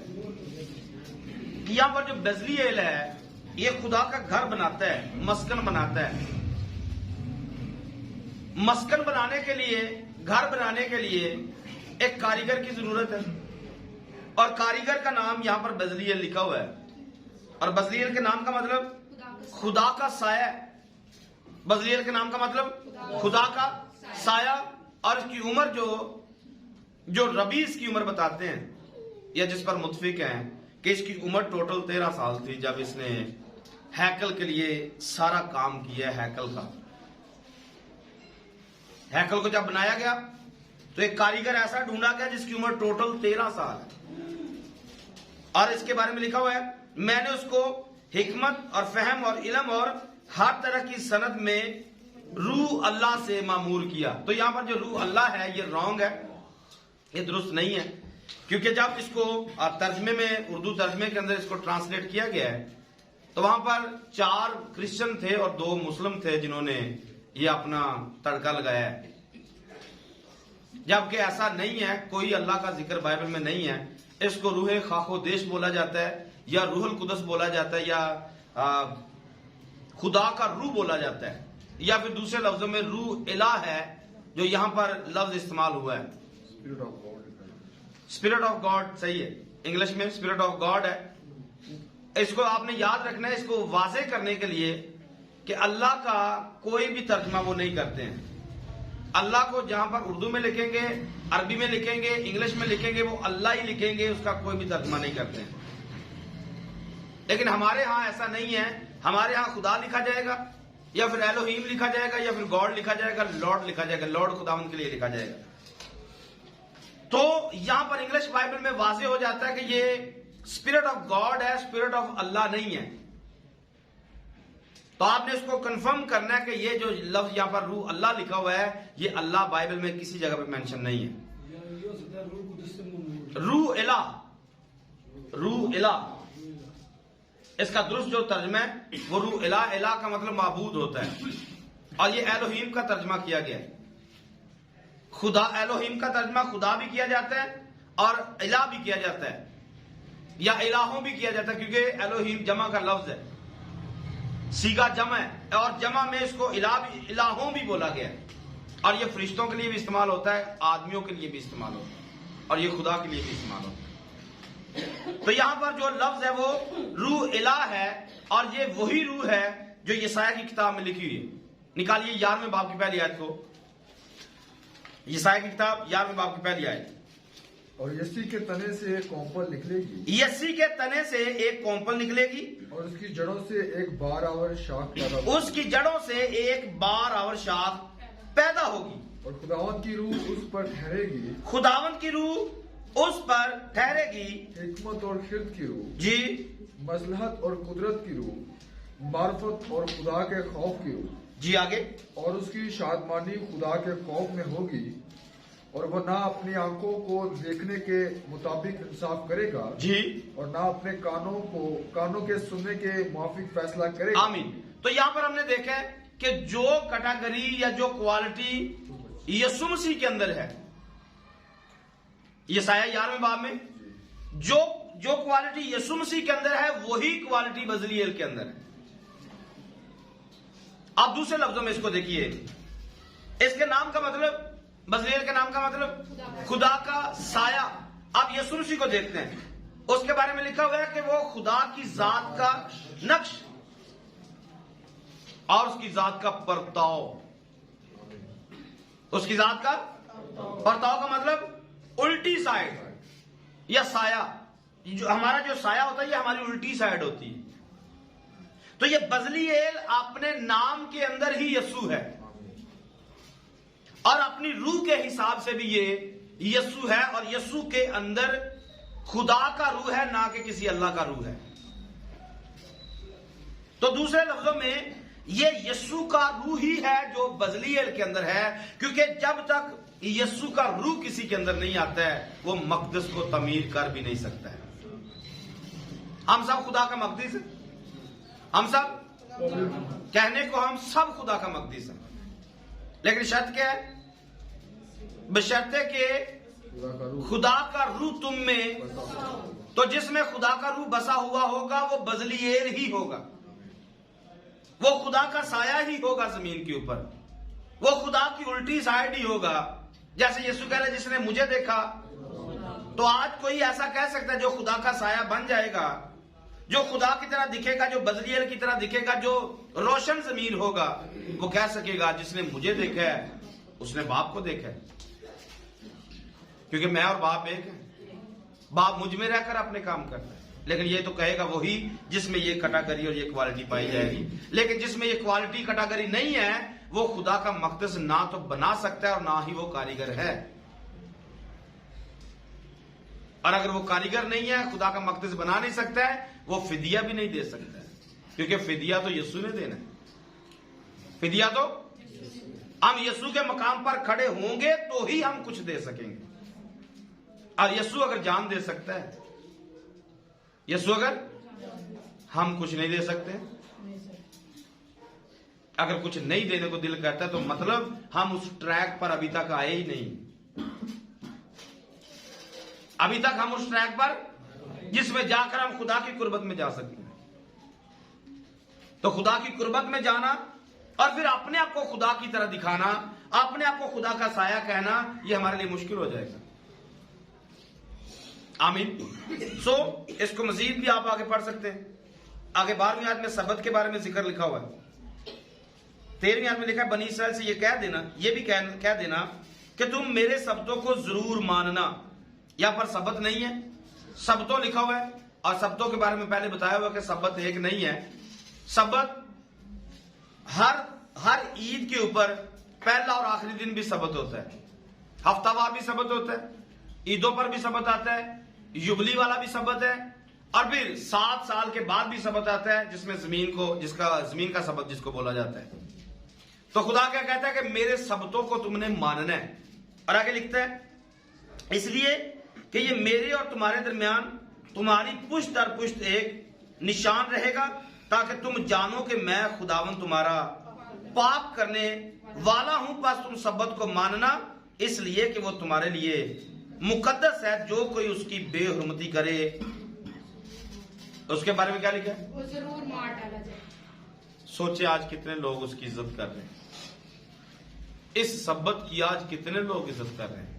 कि यहाँ पर जो बज़लीएल है, ये खुदा का घर बनाता है, मस्कन बनाता है। मस्कन बनाने के लिए, घर बनाने के लिए एक कारीगर की जरूरत है, और कारीगर का नाम यहाँ पर बज़लीएल लिखा हुआ है। और बज़लीएल के नाम का मतलब खुदा का साया। बज़लीएल के नाम का मतलब खुदा का साया। और इसकी उम्र जो रबी इसकी उम्र बताते हैं, या जिस पर मुतफिक हैं कि इसकी उम्र टोटल 13 साल थी जब इसने हैकल के लिए सारा काम किया। हैकल को जब बनाया गया तो एक कारीगर ऐसा ढूंढा गया जिसकी उम्र टोटल 13 साल है। और इसके बारे में लिखा हुआ है, मैंने उसको हिकमत और फहम और इल्म और हर तरह की सनद में रूह अल्लाह से मामूर किया। तो यहां पर जो रूह अल्लाह है, ये रॉन्ग है, ये दुरुस्त नहीं है, क्योंकि जब इसको तर्जमे में, उर्दू तर्जमे के अंदर इसको ट्रांसलेट किया गया है, तो वहां पर 4 क्रिश्चियन थे और 2 मुस्लिम थे जिन्होंने ये अपना तड़का लगाया है। जबकि ऐसा नहीं है, कोई अल्लाह का जिक्र बाइबल में नहीं है। इसको रूह खाको देश बोला जाता है, या रूहुल कुदस बोला जाता है, या खुदा का रूह बोला जाता है, या फिर दूसरे लफ्जों में रूह इलाह है, जो यहां पर लफ्ज इस्तेमाल हुआ है। स्पिरिट ऑफ गॉड सही है, इंग्लिश में स्पिरिट ऑफ गॉड है। इसको आपने याद रखना है, इसको वाज़े करने के लिए कि अल्लाह का कोई भी तर्जमा वो नहीं करते हैं। अल्लाह को जहां पर उर्दू में लिखेंगे, अरबी में लिखेंगे, इंग्लिश में लिखेंगे, वो अल्लाह ही लिखेंगे, उसका कोई भी तर्जमा नहीं करते हैं। लेकिन हमारे यहां ऐसा नहीं है। हमारे यहां खुदा लिखा जाएगा, या फिर एलोहीम लिखा जाएगा, या फिर गॉड लिखा जाएगा, लॉर्ड लिखा जाएगा, लॉर्ड खुदावंद के लिए लिखा जाएगा। तो यहां पर इंग्लिश बाइबल में वाज़े हो जाता है कि ये स्पिरिट ऑफ गॉड है, स्पिरिट ऑफ अल्लाह नहीं है। तो आपने इसको कंफर्म करना है कि ये जो लफ्ज यहां पर रूह अल्लाह लिखा हुआ है, ये अल्लाह बाइबल में किसी जगह पे मेंशन नहीं है। रूह इलाह इसका दुरुस्त जो तर्जमा है वो रूह इलाह। इलाह का मतलब माबूद होता है, और ये एलोहीम का तर्जमा किया गया है। खुदा, एलोहीम का तर्जमा खुदा भी किया जाता है और इलाह भी किया जाता है, या इलाहों भी किया जाता है, क्योंकि एलोहीम जमा का लफ्ज है। सीगा जमा है, और जमा में इसको इलाहों भी बोला गया है, और ये फरिश्तों के लिए भी इस्तेमाल होता है, आदमियों के लिए भी इस्तेमाल होता है, और ये खुदा के लिए भी इस्तेमाल होता है। तो यहां पर जो लफ्ज है वो रूह इलाह है, और ये वही रूह है जो यसाया की किताब में लिखी हुई है। निकालिए 11वें बाब की पहली आयत को, यसाया की किताब 11वें बाब की पहली आयत। और यसी के तने से एक कौंपल निकलेगी, यसी के तने से एक कौंपल निकलेगी, और उसकी जड़ों से एक बारआवर शाख पैदा होगी, उसकी जड़ों से एक बारआवर शाख पैदा होगी, और खुदावंद की रूह उस पर ठहरेगी, खुदावंद की रूह उस पर ठहरेगी, हिकमत और खिर्द की रूह, जी, मसलहत और कुदरत की रूह, मार्फत और खुदा के खौफ की रूह, जी आगे। और उसकी शादमानी खुदा के खौफ में होगी, और वह ना अपनी आंखों को देखने के मुताबिक इंसाफ करेगा, जी, और ना अपने कानों के सुनने के मुआफिक फैसला करेगा। आमीन। तो यहां पर हमने देखा है कि जो कैटेगरी या जो क्वालिटी यीशु मसीह के अंदर है, यसाया 11वें बाब में जो क्वालिटी यीशु मसीह के अंदर है, वही क्वालिटी बजलीएल के अंदर है। आप दूसरे लफ्जों में इसको देखिए, इसके नाम का मतलब, बजलीएल के नाम का मतलब खुदा का साया। अब यीशु मसीह को देखते हैं, उसके बारे में लिखा हुआ है कि वो खुदा की जात का नक्श और उसकी जात का परताव। उसकी जात का परताव का मतलब उल्टी साइड या साया। जो हमारा जो साया होता है ये हमारी उल्टी साइड होती है। तो ये बजलीएल अपने नाम के अंदर ही यीशु है, और अपनी रूह के हिसाब से भी ये यीशु है, और यीशु के अंदर खुदा का रूह है, ना कि किसी अल्लाह का रूह है। तो दूसरे लफ्जों में ये यीशु का रूह ही है जो बजलीएल के अंदर है, क्योंकि जब तक यीशु का रूह किसी के अंदर नहीं आता है, वो मकदस को तमीर कर भी नहीं सकता है। हम सब खुदा का मकदस है, हम सब कहने को हम सब खुदा का मकदस है, लेकिन शर्त क्या है? बशर्ते के खुदा का रूह तुम में, तो जिसमें खुदा का रूह बसा हुआ होगा वो बजलीएल ही होगा, वो खुदा का साया ही होगा जमीन के ऊपर, वो खुदा की उल्टी साइड ही होगा। जैसे यीशु कह रहे जिसने मुझे देखा, तो आज कोई ऐसा कह सकता है जो खुदा का साया बन जाएगा, जो खुदा की तरह दिखेगा, जो बजलीएल की तरह दिखेगा, जो रोशन जमीन होगा, वो कह सकेगा जिसने मुझे देखा है उसने बाप को देखा है, क्योंकि मैं और बाप एक है। बाप मुझ में रहकर अपने काम करता है, लेकिन ये तो कहेगा वही जिसमें ये कैटेगरी और ये क्वालिटी पाई जाएगी। लेकिन जिसमें ये क्वालिटी कैटेगरी नहीं है, वो खुदा का मकदस ना तो बना सकता है और ना ही वो कारीगर है। और अगर वो कारीगर नहीं है, खुदा का मकदस बना नहीं सकता है, वो फिदिया भी नहीं दे सकता है, क्योंकि फिदिया तो यीशु ने देना है। फिदिया तो हम यीशु के मकाम पर खड़े होंगे तो ही हम कुछ दे सकेंगे। और यीशु अगर जान दे सकता है, यीशु अगर, हम कुछ नहीं दे सकते। अगर कुछ नहीं देने को दिल करता है तो मतलब हम उस ट्रैक पर अभी तक आए ही नहीं। अभी तक हम उस ट्रैक पर जिसमें जाकर हम खुदा की कुर्बत में जा सकते हैं। तो खुदा की कुर्बत में जाना और फिर अपने आप को खुदा की तरह दिखाना, अपने आप को खुदा का साया कहना, यह हमारे लिए मुश्किल हो जाएगा। आमीन। सो इसको मजीद भी आप आगे पढ़ सकते हैं। आगे 12वीं आयत में सबत के बारे में जिक्र लिखा हुआ है। 13वीं आयत में लिखा है, बनी इस्राएल से ये कह देना, ये भी कह देना कि तुम मेरे शब्दों को जरूर मानना। यहां पर सबत नहीं है, सबतों लिखा हुआ है, और सबतों के बारे में पहले बताया हुआ कि सबत एक नहीं है। सबत हर ईद के ऊपर पहला और आखिरी दिन भी सबत होता है, हफ्तावार भी सबत होता है, ईदों पर भी सबत आता है, युबली वाला भी सबत है, और फिर 7 साल के बाद भी सबत आता है, जिसमें जमीन का सबत जिसको बोला जाता है। तो खुदा क्या कहता है कि मेरे सबतों को तुमने मानना है। और आगे लिखता है, इसलिए कि ये मेरे और तुम्हारे दरमियान तुम्हारी पुश्त दर पुश्त एक निशान रहेगा, ताकि तुम जानो कि मैं खुदावन तुम्हारा पाक करने वाला हूं। बस तुम सबत को मानना, इसलिए कि वो तुम्हारे लिए मुकद्दस है। जो कोई उसकी बेहुरमती करे, उसके बारे में क्या लिखा है? वो जरूर मार डाला जाए। सोचे आज कितने लोग उसकी इज्जत कर रहे हैं, इस सब्बत की आज कितने लोग इज्जत कर रहे हैं।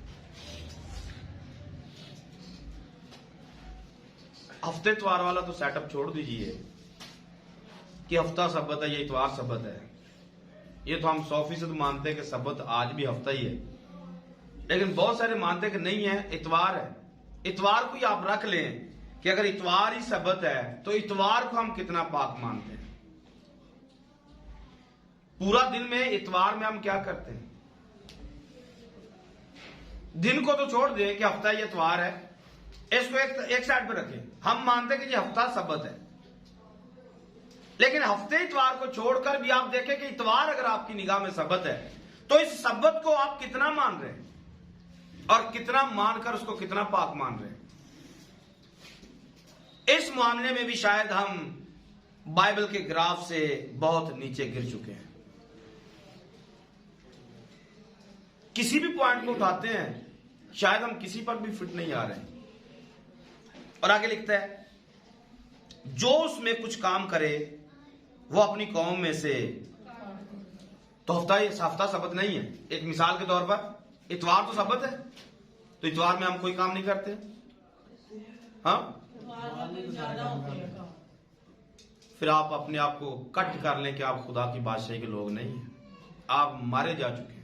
हफ्ते इतवार वाला तो सेटअप छोड़ दीजिए कि हफ्ता सब्बत है या इतवार सब्बत है, ये तो हम 100% मानते हैं कि सब्बत आज भी हफ्ता ही है, लेकिन बहुत सारे मानते हैं कि नहीं है, इतवार है। इतवार को ही आप रख लें कि अगर इतवार ही सब्बत है तो इतवार को हम कितना पाक मानते हैं। पूरा दिन में इतवार में हम क्या करते हैं? दिन को तो छोड़ दें कि हफ्ता ये इतवार है, इसको एक साइड पे रखें। हम मानते हैं कि ये हफ्ता सब्बत है, लेकिन हफ्ते इतवार को छोड़कर भी आप देखें कि इतवार अगर आपकी निगाह में सब्बत है तो इस सब्बत को आप कितना मान रहे हैं और कितना मानकर उसको कितना पाक मान रहे हैं। इस मामले में भी शायद हम बाइबल के ग्राफ से बहुत नीचे गिर चुके हैं। किसी भी पॉइंट को उठाते हैं, शायद हम किसी पर भी फिट नहीं आ रहे हैं। और आगे लिखता है, जो उसमें कुछ काम करे वो अपनी कौम में से, तो हफ्ता सब्बत नहीं है। एक मिसाल के तौर पर इतवार तो सब्बत है, तो इतवार में हम कोई काम नहीं करते। हाँ, फिर आप अपने आप को कट कर लें कि आप खुदा की बादशाही के लोग नहीं हैं, आप मारे जा चुके हैं।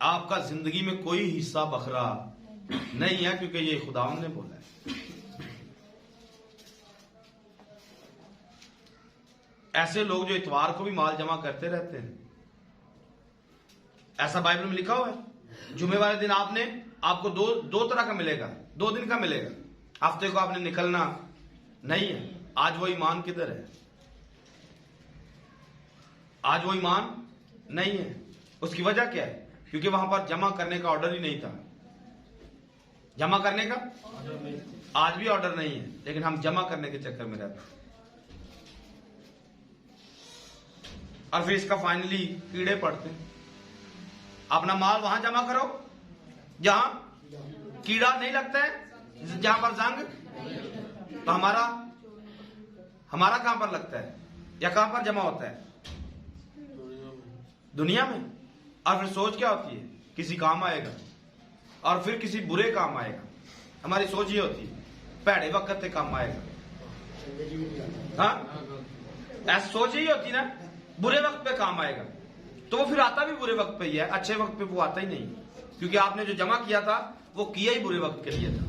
आपका जिंदगी में कोई हिस्सा बखरा नहीं है, क्योंकि ये खुदावंद ने बोला है। ऐसे लोग जो इतवार को भी माल जमा करते रहते हैं, ऐसा बाइबल में लिखा हुआ है। जुमे वाले दिन आपको दो तरह का मिलेगा, 2 दिन का मिलेगा। हफ्ते को आपने निकलना नहीं है। आज वो ईमान किधर है? आज वो ईमान नहीं है। उसकी वजह क्या है? क्योंकि वहां पर जमा करने का ऑर्डर ही नहीं था। जमा करने का आज भी ऑर्डर नहीं है, लेकिन हम जमा करने के चक्कर में रहते हैं। और फिर इसका फाइनली कीड़े पड़ते हैं। अपना माल वहां जमा करो जहां कीड़ा नहीं लगता है, जहां पर जंग, तो हमारा कहां पर लगता है या कहां पर जमा होता है? दुनिया में। और फिर सोच क्या होती है? किसी काम आएगा और फिर किसी बुरे काम आएगा। हमारी सोच ये होती है भैड़े वक्त पे काम आएगा। हाँ, ऐसी सोच ही होती ना, बुरे वक्त पे काम आएगा। तो वो फिर आता भी बुरे वक्त पे ही है, अच्छे वक्त पे वो आता ही नहीं, क्योंकि आपने जो जमा किया था वो किया ही बुरे वक्त के लिए था।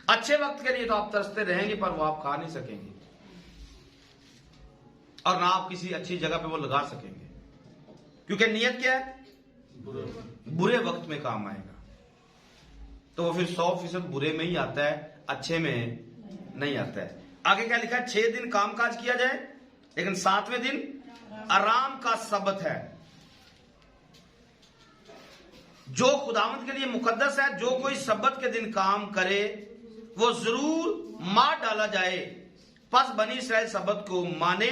अच्छे वक्त के लिए तो आप तरसते रहेंगे, पर वो आप खा नहीं सकेंगे और ना आप किसी अच्छी जगह पे वो लगा सकेंगे, क्योंकि नियत क्या है? बुरे वक्त में काम आएगा। तो वो फिर 100% बुरे में ही आता है, अच्छे में नहीं आता है। आगे क्या लिखा है? 6 दिन कामकाज किया जाए, लेकिन 7वें दिन आराम का सब्बत है, जो खुदावंद के लिए मुकद्दस है। जो कोई सब्बत के दिन काम करे वो जरूर मार डाला जाए। पस बनी इस्राएल सब्बत को माने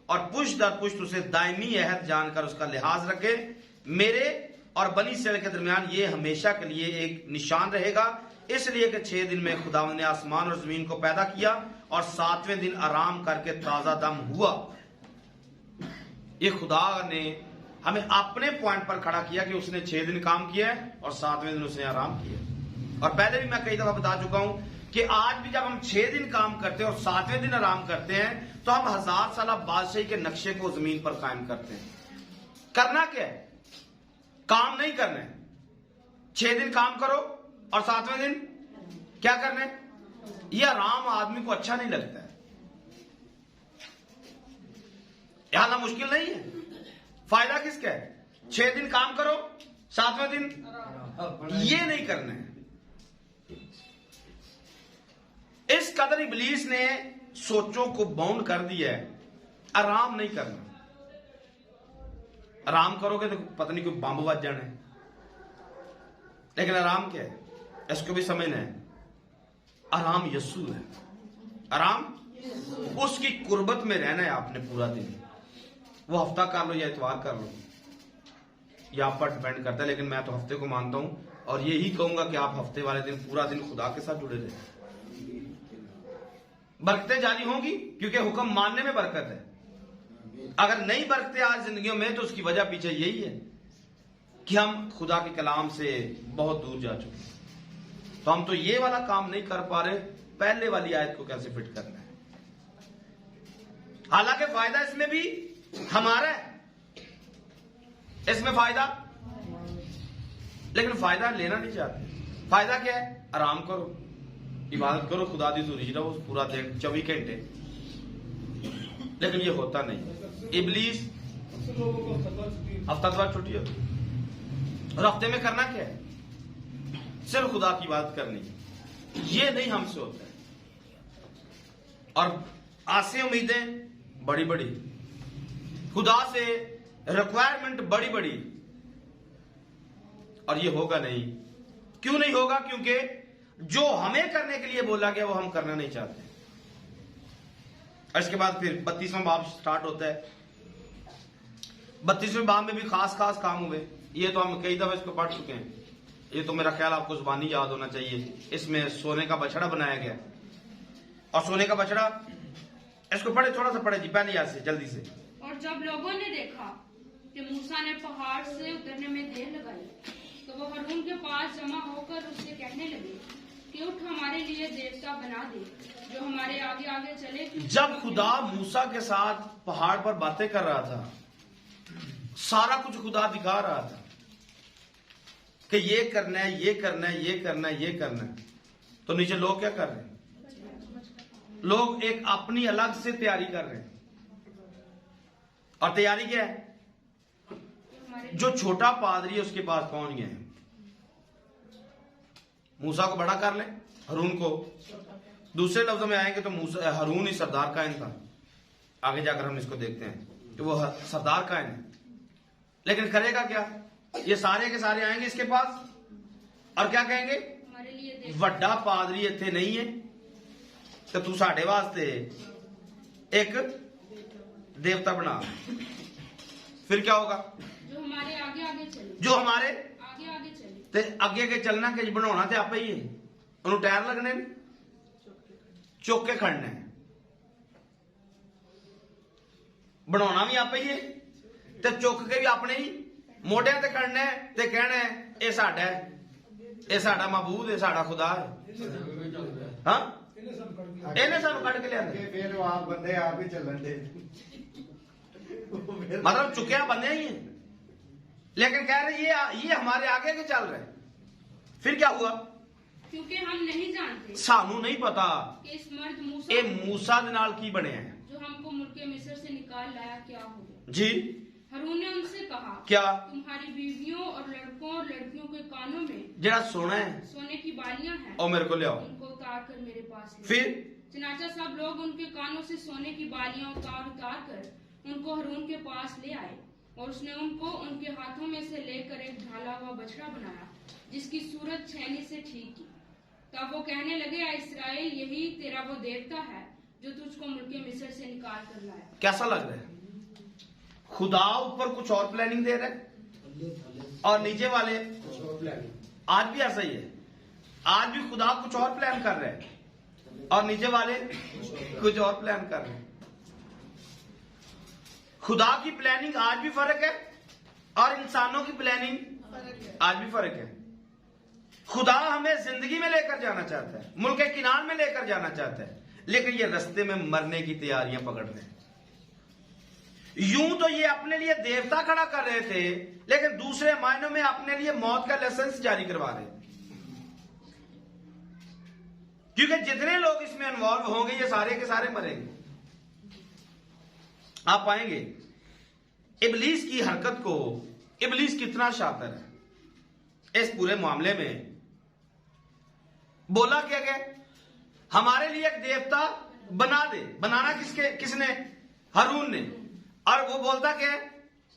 और पुष्ट दर पुष्ट उसे दायमी अहद जानकर उसका लिहाज रखे। मेरे और बनी इस्राएल के दरमियान ये हमेशा के लिए एक निशान रहेगा, इसलिए कि 6 दिन में खुदावंद ने आसमान और जमीन को पैदा किया और 7वें दिन आराम करके ताजा दम हुआ। ये खुदा ने हमें अपने पॉइंट पर खड़ा किया कि उसने 6 दिन काम किया है और 7वें दिन उसने आराम किया। और पहले भी मैं कई दफा बता चुका हूं कि आज भी जब हम 6 दिन काम करते हैं और 7वें दिन आराम करते हैं, तो हम 1000 साल बादशाही के नक्शे को जमीन पर कायम करते हैं। करना क्या है? काम नहीं करना है। 6 दिन काम करो और 7वें दिन क्या करना है? यह आराम आदमी को अच्छा नहीं लगता है। यह ना मुश्किल नहीं है। फायदा किसका है? 6 दिन काम करो, 7वें दिन ये नहीं करना है। इस कदर इब्लीस ने सोचों को बाउंड कर दिया है। आराम नहीं करना। आराम करोगे तो पता नहीं कोई बम बज जाना है, लेकिन आराम क्या है? इसको भी समझना है। आराम यस्सु है। आराम उसकी कुर्बत में रहना है आपने पूरा दिन। वो हफ्ता कर लो या इतवार कर लो, या आप पर डिपेंड करता है, लेकिन मैं तो हफ्ते को मानता हूं और यही कहूंगा कि आप हफ्ते वाले दिन पूरा दिन खुदा के साथ जुड़े रहे। बरकतें जारी होंगी, क्योंकि हुक्म मानने में बरकत है। अगर नहीं बरकते आज जिंदगियों में, तो उसकी वजह पीछे यही है कि हम खुदा के कलाम से बहुत दूर जा चुके हैं। तो हम तो ये वाला काम नहीं कर पा रहे, पहले वाली आयत को कैसे फिट करना है। हालांकि फायदा इसमें भी हमारा है, इसमें फायदा, लेकिन फायदा लेना नहीं चाहते। फायदा क्या है? आराम करो, इबादत करो, खुदा दी तो रहो पूरा दिन 24 घंटे। लेकिन ये होता नहीं। इबलीस हफ्ता बाद छुट्टी होती, और हफ्ते में करना क्या है? सिर्फ खुदा की बात करनी। ये नहीं हमसे होता है। और आसे उम्मीदें बड़ी बड़ी, खुदा से रिक्वायरमेंट बड़ी बड़ी, और ये होगा नहीं। क्यों नहीं होगा? क्योंकि जो हमें करने के लिए बोला गया वो हम करना नहीं चाहते। और इसके बाद फिर 32वां बाब स्टार्ट होता है। 32वें बाब में भी खास खास काम हुए। ये तो हम कई दफे इसको पढ़ चुके हैं। ये तो मेरा ख्याल आपको जुबानी याद होना चाहिए। इसमें सोने का बछड़ा बनाया गया, और सोने का बछड़ा, इसको पढ़े, थोड़ा सा पढ़े जी, पहले याद से, जल्दी से। और जब लोगों ने देखा कि मूसा ने पहाड़ से उतरने में देर लगाई, तो वो हारून के पास जमा होकर उससे कहने लगे कि उठ, हमारे लिए देवता बना दे जो हमारे आगे आगे चले। जब खुदा मूसा के साथ पहाड़ पर बातें कर रहा था, सारा कुछ खुदा दिखा रहा था कि ये करना है, ये करना है, ये करना है, ये करना है, तो नीचे लोग क्या कर रहे हैं? लोग एक अपनी अलग से तैयारी कर रहे हैं। और तैयारी क्या है? जो छोटा पादरी है उसके पास पहुंच गए हैं। मूसा को बड़ा कर ले, हारून को। दूसरे लफ्जों में आएंगे तो मूसा, हारून ही सरदार कायन था। आगे जाकर हम इसको देखते हैं कि वो सरदार कायन है। लेकिन करेगा क्या? ये सारे के सारे आएंगे इसके पास और क्या कहेंगे? हमारे लिए वड्डा पादरी इत्थे नहीं है, तो तू साढ़े वास्ते एक देवता बना। फिर क्या होगा? जो हमारे आगे आगे चले, जो हमारे आगे आगे चले। ते अगे के चलना कि बनाना ते आपे ही है। उन्होंने टायर लगने ने, चुक के खड़ना है। बनाना भी आपे ही है, ते चुक के भी अपने ही मोढियां ते खड़ना है, ते कहना है ये साडा है, ये साडा माबूद है, साडा खुदा है। हाँ, इन्हें सानू कट के लिया। फिर वो आप बंदे आप ही चलन दे। मतलब चुकिया बंदे ही है, लेकिन कह रहे ये हमारे आगे के चल रहे हैं। फिर क्या हुआ? क्योंकि हम नहीं जानते, सानू नहीं पता कि इस मर्द ये मूसा मूसा दे नाल की बने हैं जो हमको मुल्के मिस्र से निकाल लाया क्या हो गया। जी। हारून ने उनसे कहा, क्या? तुम्हारी बीवियों और लड़कों और लड़कियों के कानों में जरा सोना है सोने की बालियां हैं, और मेरे को ले आओ। उनको उतार कर मेरे पास ले। फिर चनाचा सब लोग उनके कानों से सोने की बालियां उतार उतार कर उनको हारून के पास ले आए, और उसने उनको उनके हाथों में से लेकर एक ढाला हुआ बछड़ा बनाया जिसकी सूरत छेनी से ठीक की। तब वो कहने लगे, आ इस्राएल, यही तेरा वो देवता है जो तुझको मुल्के मिस्र से निकाल कर लाया। कैसा लग रहा है? खुदा ऊपर कुछ और प्लानिंग दे रहा है और नीचे वाले आज भी ऐसा ही है। आज भी खुदा कुछ और प्लान कर रहे हैं और नीचे वाले कुछ और प्लान कर रहे हैं। खुदा की प्लानिंग आज भी फर्क है और इंसानों की प्लानिंग आज भी फर्क है। खुदा हमें जिंदगी में लेकर जाना चाहता है, मुल्क के किनार में लेकर जाना चाहता है, लेकिन ये रास्ते में मरने की तैयारियां पकड़ रहे हैं। यूं तो ये अपने लिए देवता खड़ा कर रहे थे, लेकिन दूसरे मायनों में अपने लिए मौत का लाइसेंस जारी करवा रहे थे। क्योंकि जितने लोग इसमें इन्वॉल्व होंगे ये सारे के सारे मरेंगे। आप पाएंगे इबलीस की हरकत को, इबलीस कितना शातिर है इस पूरे मामले में। बोला क्या गया? हमारे लिए एक देवता बना दे। बनाना किसने? हारून ने। और वो बोलता क्या?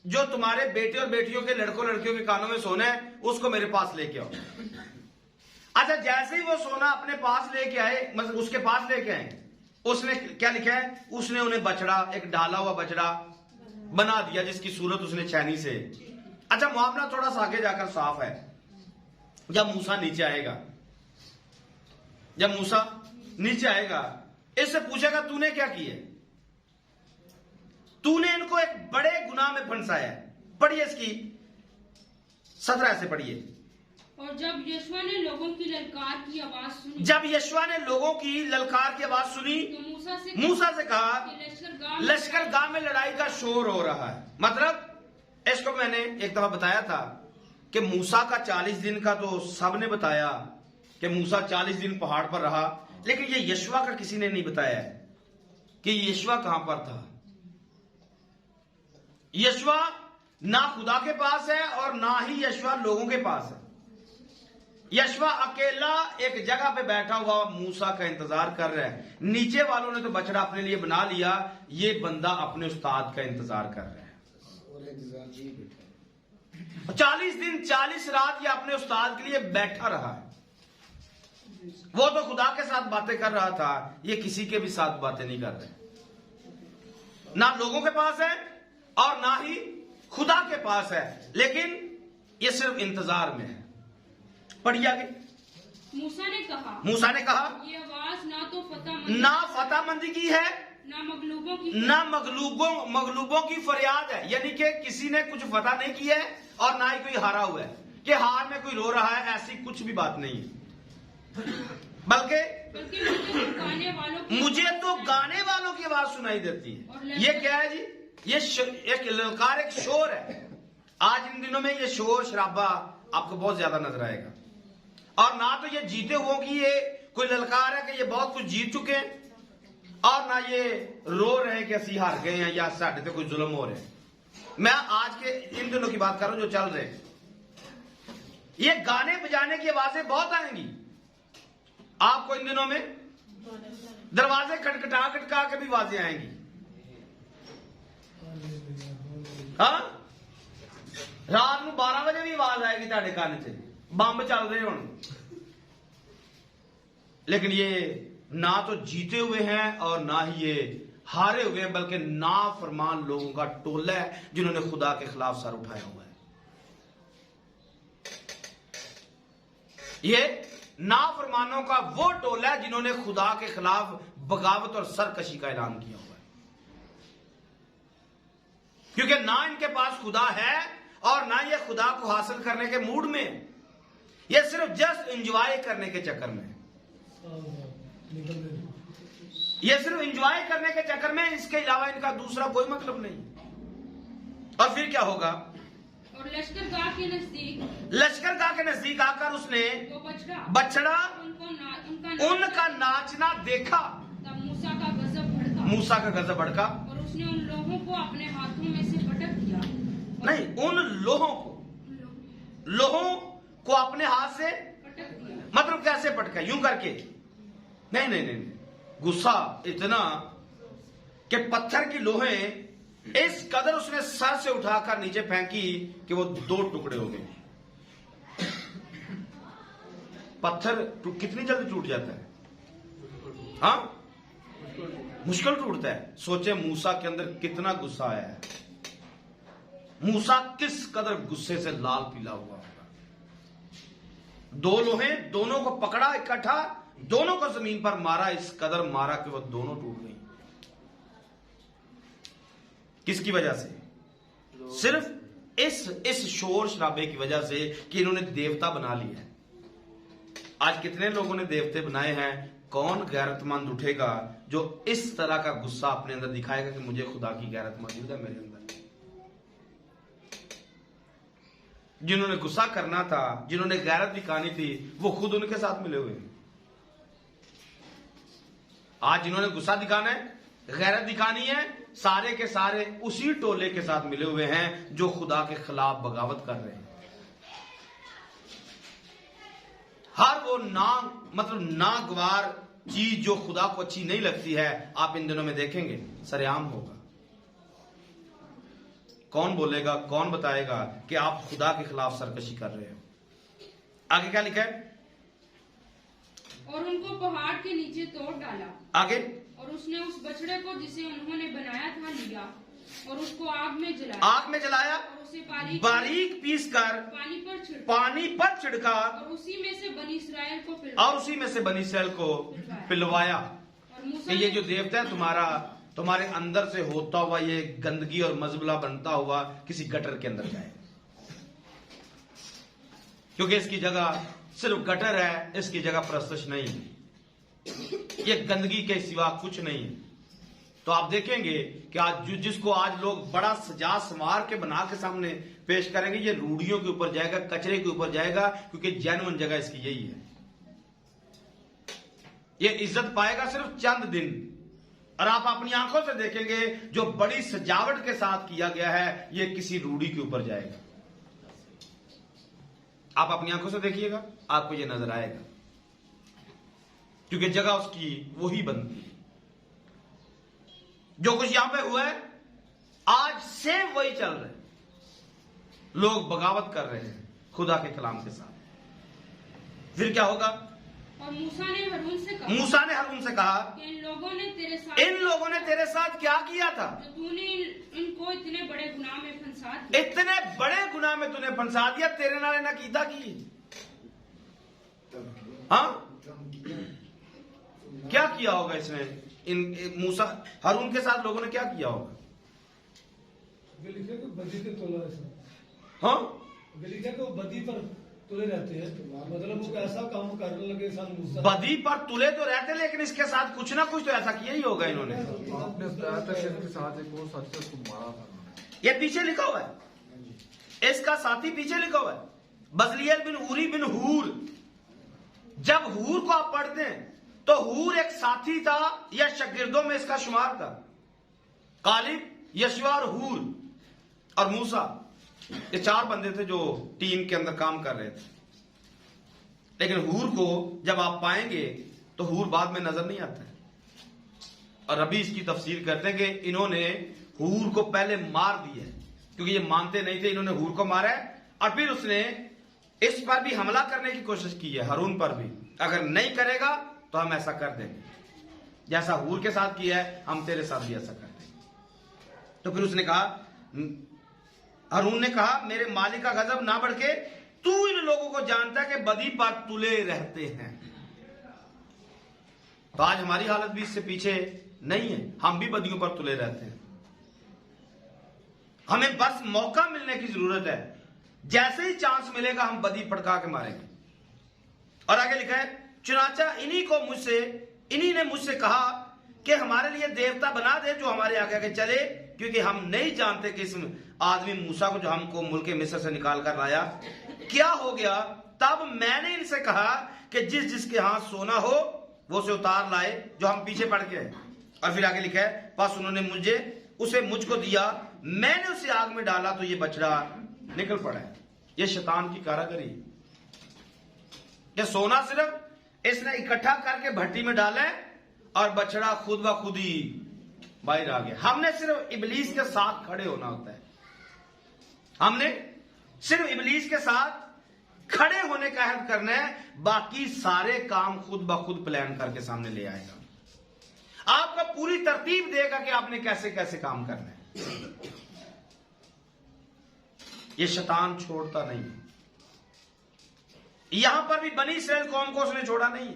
जो तुम्हारे बेटे और बेटियों के लड़कों लड़कियों के कानों में सोना है उसको मेरे पास लेके आओ। अच्छा, जैसे ही वो सोना अपने पास लेके आए, मतलब उसके पास लेके आए, उसने क्या लिखा है? उसने उन्हें बछड़ा, एक डाला हुआ बछड़ा बना दिया जिसकी सूरत उसने छेनी से। अच्छा, मामला थोड़ा सा आगे जाकर साफ है। जब मूसा नीचे आएगा इससे पूछेगा तूने क्या किया, तूने इनको एक बड़े गुनाह में फंसाया है। पढ़िए इसकी 17 से पढ़िए। और जब यहोवा ने लोगों की ललकार की आवाज सुनी, जब यहोवा ने लोगों की ललकार की आवाज सुनी तो मूसा से कहा कि लश्करगाह में लड़ाई का शोर हो रहा है। मतलब इसको मैंने एक दफा बताया था कि मूसा का 40 दिन का तो सबने बताया कि मूसा 40 दिन पहाड़ पर रहा, लेकिन ये यहोवा का किसी ने नहीं बताया कि यहोवा कहां पर था। यहोवा ना खुदा के पास है और ना ही यहोवा लोगों के पास है। यहोवा अकेला एक जगह पे बैठा हुआ मूसा का इंतजार कर रहा है। नीचे वालों ने तो बछड़ा अपने लिए बना लिया, ये बंदा अपने उस्ताद का इंतजार कर रहा है। 40 दिन 40 रात ये अपने उस्ताद के लिए बैठा रहा है। वो तो खुदा के साथ बातें कर रहा था, ये किसी के भी साथ बातें नहीं कर रहे। ना लोगों के पास है और ना ही खुदा के पास है, लेकिन ये सिर्फ इंतजार में है। पढ़िए आगे। मूसा ने कहा ये आवाज ना फतेहमंदी की है ना मगलूबों की फरियाद है। यानी कि किसी ने कुछ फतह नहीं किया है और ना ही कोई हारा हुआ है कि हार में कोई रो रहा है, ऐसी कुछ भी बात नहीं है। बल्कि मुझे तो गाने वालों की आवाज सुनाई देती है। ये क्या है जी? ये एक ललकार, एक शोर है। आज इन दिनों में ये शोर शराबा आपको बहुत ज्यादा नजर आएगा। और ना तो ये जीते हुओं की ये कोई ललकार है कि ये बहुत कुछ जीत चुके हैं, और ना ये रो रहे हैं कि असि हार गए हैं या साढ़े से कोई जुल्म हो रहे हैं। मैं आज के इन दिनों की बात कर रहा हूं जो चल रहे हैं। ये गाने बजाने की आवाजें बहुत आएंगी आपको इन दिनों में। दरवाजे खटखटा खटका के भी आवाजें आएंगी। हाँ, रात में 12 बजे भी आवाज आएगी ताड़े कान से, बंब चल रहे हों। लेकिन ये ना तो जीते हुए हैं और ना ही ये हारे हुए हैं, बल्कि नाफरमान लोगों का टोला है जिन्होंने खुदा के खिलाफ सर उठाया हुआ है। ये नाफरमानों का वो टोला है जिन्होंने खुदा के खिलाफ बगावत और सरकशी का ऐलान किया हुआ है, क्योंकि ना इनके पास खुदा है और ना ये खुदा को हासिल करने के मूड में, ये सिर्फ जस्ट एंजॉय करने के चक्कर में, ये सिर्फ एंजॉय करने के चक्कर में, इसके अलावा इनका दूसरा कोई मतलब नहीं। और फिर क्या होगा? और लश्करगाह के नजदीक आकर उसने वो बछड़ा उनका नाचना देखा। तब मूसा का गजब भड़का और उसने उन लोगों को अपने हाथों में से पटक दिया। नहीं, उन लोहों को अपने हाथ से पटक दिया। मतलब कैसे पटका? यूं करके? नहीं, गुस्सा इतना कि पत्थर की लोहें इस कदर उसने सर से उठाकर नीचे फेंकी कि वो 2 टुकड़े हो गए। पत्थर कितनी जल्दी टूट जाता है? हाँ, मुश्किल टूटता है। सोचे मूसा के अंदर कितना गुस्सा आया है। मूसा किस कदर गुस्से से लाल पीला हुआ होगा। 2 लोहें, दोनों को पकड़ा इकट्ठा, दोनों को जमीन पर मारा, इस कदर मारा कि वो दोनों टूट गई। किसकी वजह से? सिर्फ इस शोर शराबे की वजह से कि इन्होंने देवता बना लिया है। आज कितने लोगों ने देवते बनाए हैं? कौन गैरतमंद उठेगा जो इस तरह का गुस्सा अपने अंदर दिखाएगा कि मुझे खुदा की गैरत मौजूद है मेरे अंदर? जिन्होंने गुस्सा करना था, जिन्होंने गैरत दिखानी थी, वो खुद उनके साथ मिले हुए हैं। आज जिन्होंने गुस्सा दिखाना है, गैरत दिखानी है, सारे के सारे उसी टोले के साथ मिले हुए हैं जो खुदा के खिलाफ बगावत कर रहे हैं। हर वो नागवार चीज जो खुदा को अच्छी नहीं लगती है, आप इन दिनों में देखेंगे सरेआम होगा। कौन बोलेगा, कौन बताएगा कि आप खुदा के खिलाफ सरकशी कर रहे हो? आगे क्या लिखा है? और उनको पहाड़ के नीचे तोड़ डाला। आगे? और उसने उस बछड़े को जिसे उन्होंने बनाया था लिया और उसको आग में जलाया और उसे बारीक पीस कर पानी पर छिड़का और उसी में से बनी इस्राएल को पिलवाया। और मूसा कि ये जो देवता है तुम्हारे अंदर से होता हुआ ये गंदगी और मजबला बनता हुआ किसी गटर के अंदर जाए, क्योंकि इसकी जगह सिर्फ गटर है, इसकी जगह प्रस्तुष नहीं है, ये गंदगी के सिवा कुछ नहीं है। तो आप देखेंगे कि आज जिसको आज लोग बड़ा सजा संवार के बना के सामने पेश करेंगे, ये रूढ़ियों के ऊपर जाएगा, कचरे के ऊपर जाएगा, क्योंकि जेन्युइन जगह इसकी यही है। ये इज्जत पाएगा सिर्फ चंद दिन, और आप अपनी आंखों से देखेंगे जो बड़ी सजावट के साथ किया गया है ये किसी रूढ़ी के ऊपर जाएगा। आप अपनी आंखों से देखिएगा, आपको ये नजर आएगा, क्योंकि जगह उसकी वही बनती है। जो कुछ यहां पे हुआ है आज से वही चल रहा है। लोग बगावत कर रहे हैं खुदा के कलाम के साथ। फिर क्या होगा? और मूसा ने हरून से कहा कि इन लोगों ने तेरे साथ क्या किया था, जो तूने इनको इतने बड़े गुनाह में फंसा दिया। इतने बड़े गुनाह में तूने फंसा दिया, तेरे नाले ना कीता की। हाँ, क्या किया होगा इसने? इन मूसा हारून के साथ लोगों ने क्या किया होगा? बदी पे तोला है। हाँ, बदी पर तुले रहते हैं, मतलब वो ऐसा काम करने लगे मूसा। बदी पर तुले तो रहते, लेकिन इसके साथ कुछ ना कुछ तो ऐसा किया ही होगा इन्होंने। आपने बताया था कि इसके साथ एक और साथी उसको मारा था। ये पीछे लिखा हुआ है, इसका साथी पीछे लिखा हुआ है, बजलियल बिन उरी बिन हूर। जब हूर को आप पढ़ते हैं तो हूर एक साथी था या शागिर्दों में इसका शुमार था। कालिब, यशवा और हूर और मूसा, ये चार बंदे थे जो टीम के अंदर काम कर रहे थे। लेकिन हूर को जब आप पाएंगे तो हूर बाद में नजर नहीं आता है, और अभी इसकी तफसीर करते हैं कि इन्होंने हूर को पहले मार दिया है, क्योंकि ये मानते नहीं थे। इन्होंने हूर को मारा है और फिर उसने इस पर भी हमला करने की कोशिश की है, हारून पर भी। अगर नहीं करेगा तो हम ऐसा कर देंगे, जैसा हूर के साथ किया है हम तेरे साथ भी ऐसा कर देंगे। तो फिर उसने कहा, हारून ने कहा, मेरे मालिक का गजब ना बढ़ के तू इन लोगों को जानता है कि बदी पर तुले रहते हैं। तो आज हमारी हालत भी इससे पीछे नहीं है, हम भी बदियों पर तुले रहते हैं। हमें बस मौका मिलने की जरूरत है, जैसे ही चांस मिलेगा हम बदी पड़का के मारेंगे। और आगे लिखा है, चुनाचा इन्हीं ने मुझसे कहा कि हमारे लिए देवता बना दे जो हमारे आगे आगे चले, क्योंकि हम नहीं जानते कि इस आदमी मूसा को जो हमको मुल्क मिस्र से निकाल कर लाया क्या हो गया। तब मैंने इनसे कहा कि जिसके हाथ सोना हो वो उसे उतार लाए जो हम पीछे पड़ के। और फिर आगे लिखा है, बस उन्होंने उसे मुझको दिया, मैंने उसे आग में डाला तो ये बछड़ा निकल पड़ा है। ये शैतान की कारागरी। ये सोना सिर्फ इसने इकट्ठा करके भट्टी में डाला है और बछड़ा खुद ब खुद ही बाहर आ गया। हमने सिर्फ इबलीस के साथ खड़े होना होता है, हमने सिर्फ इबलीस के साथ खड़े होने का अहद करना है, बाकी सारे काम खुद ब खुद प्लान करके सामने ले आएगा। आपको पूरी तरतीब देगा कि आपने कैसे कैसे काम करना है। ये शैतान छोड़ता नहीं। यहां पर भी बनी इस्राएल कौम को उसने छोड़ा नहीं।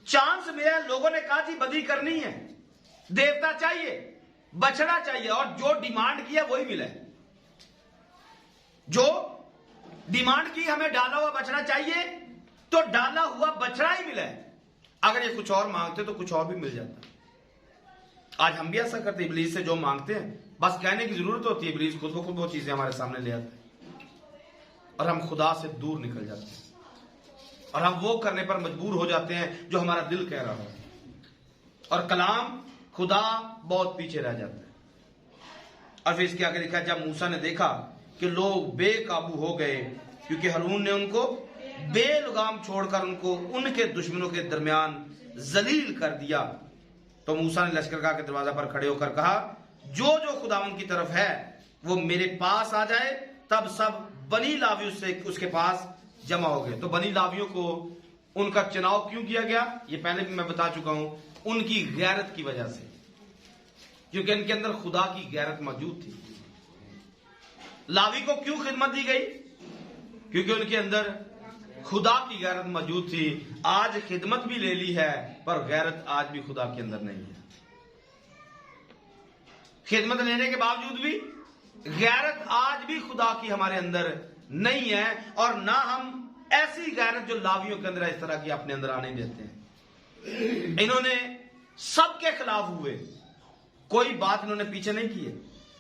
चांस मिला, लोगों ने कहा जी बदी करनी है, देवता चाहिए, बछड़ा चाहिए, और जो डिमांड किया वही मिला। जो डिमांड की हमें डाला हुआ बछड़ा चाहिए, तो डाला हुआ बछड़ा ही मिला है। अगर ये कुछ और मांगते तो कुछ और भी मिल जाता। आज हम भी ऐसा करते, इबलीस से जो मांगते हैं बस कहने की जरूरत होती है, इबलीस खुद ब खुद वो चीजें हमारे सामने ले आते हैं और हम खुदा से दूर निकल जाते हैं, और हम वो करने पर मजबूर हो जाते हैं जो हमारा दिल कह रहा है, और कलाम खुदा बहुत पीछे रह जाता है। और फिर इसके आगे लिखा, जब मूसा ने देखा कि लोग बेकाबू हो गए, क्योंकि हारून ने उनको बेलगाम छोड़कर उनको उनके दुश्मनों के दरमियान जलील कर दिया, तो मूसा ने लश्करगाह के दरवाजा पर खड़े होकर कहा, जो जो खुदावन की तरफ है वो मेरे पास आ जाए। तब सब बनी लावी उसके पास जमा हो गए। तो बनी लावियों को उनका चुनाव क्यों किया गया, ये पहले भी मैं बता चुका हूं, उनकी गैरत की वजह से, क्योंकि इनके अंदर खुदा की गैरत मौजूद थी। लावी को क्यों खिदमत दी गई, क्योंकि उनके अंदर खुदा की गैरत मौजूद थी। आज खिदमत भी ले ली है पर गैरत आज भी खुदा के अंदर नहीं है। खिदमत लेने के बावजूद भी गैरत आज भी खुदा की हमारे अंदर नहीं है, और ना हम ऐसी गैरत जो लावियों के अंदर इस तरह की अपने अंदर आने देते हैं। इन्होंने सबके खिलाफ हुए, कोई बात इन्होंने पीछे नहीं की है,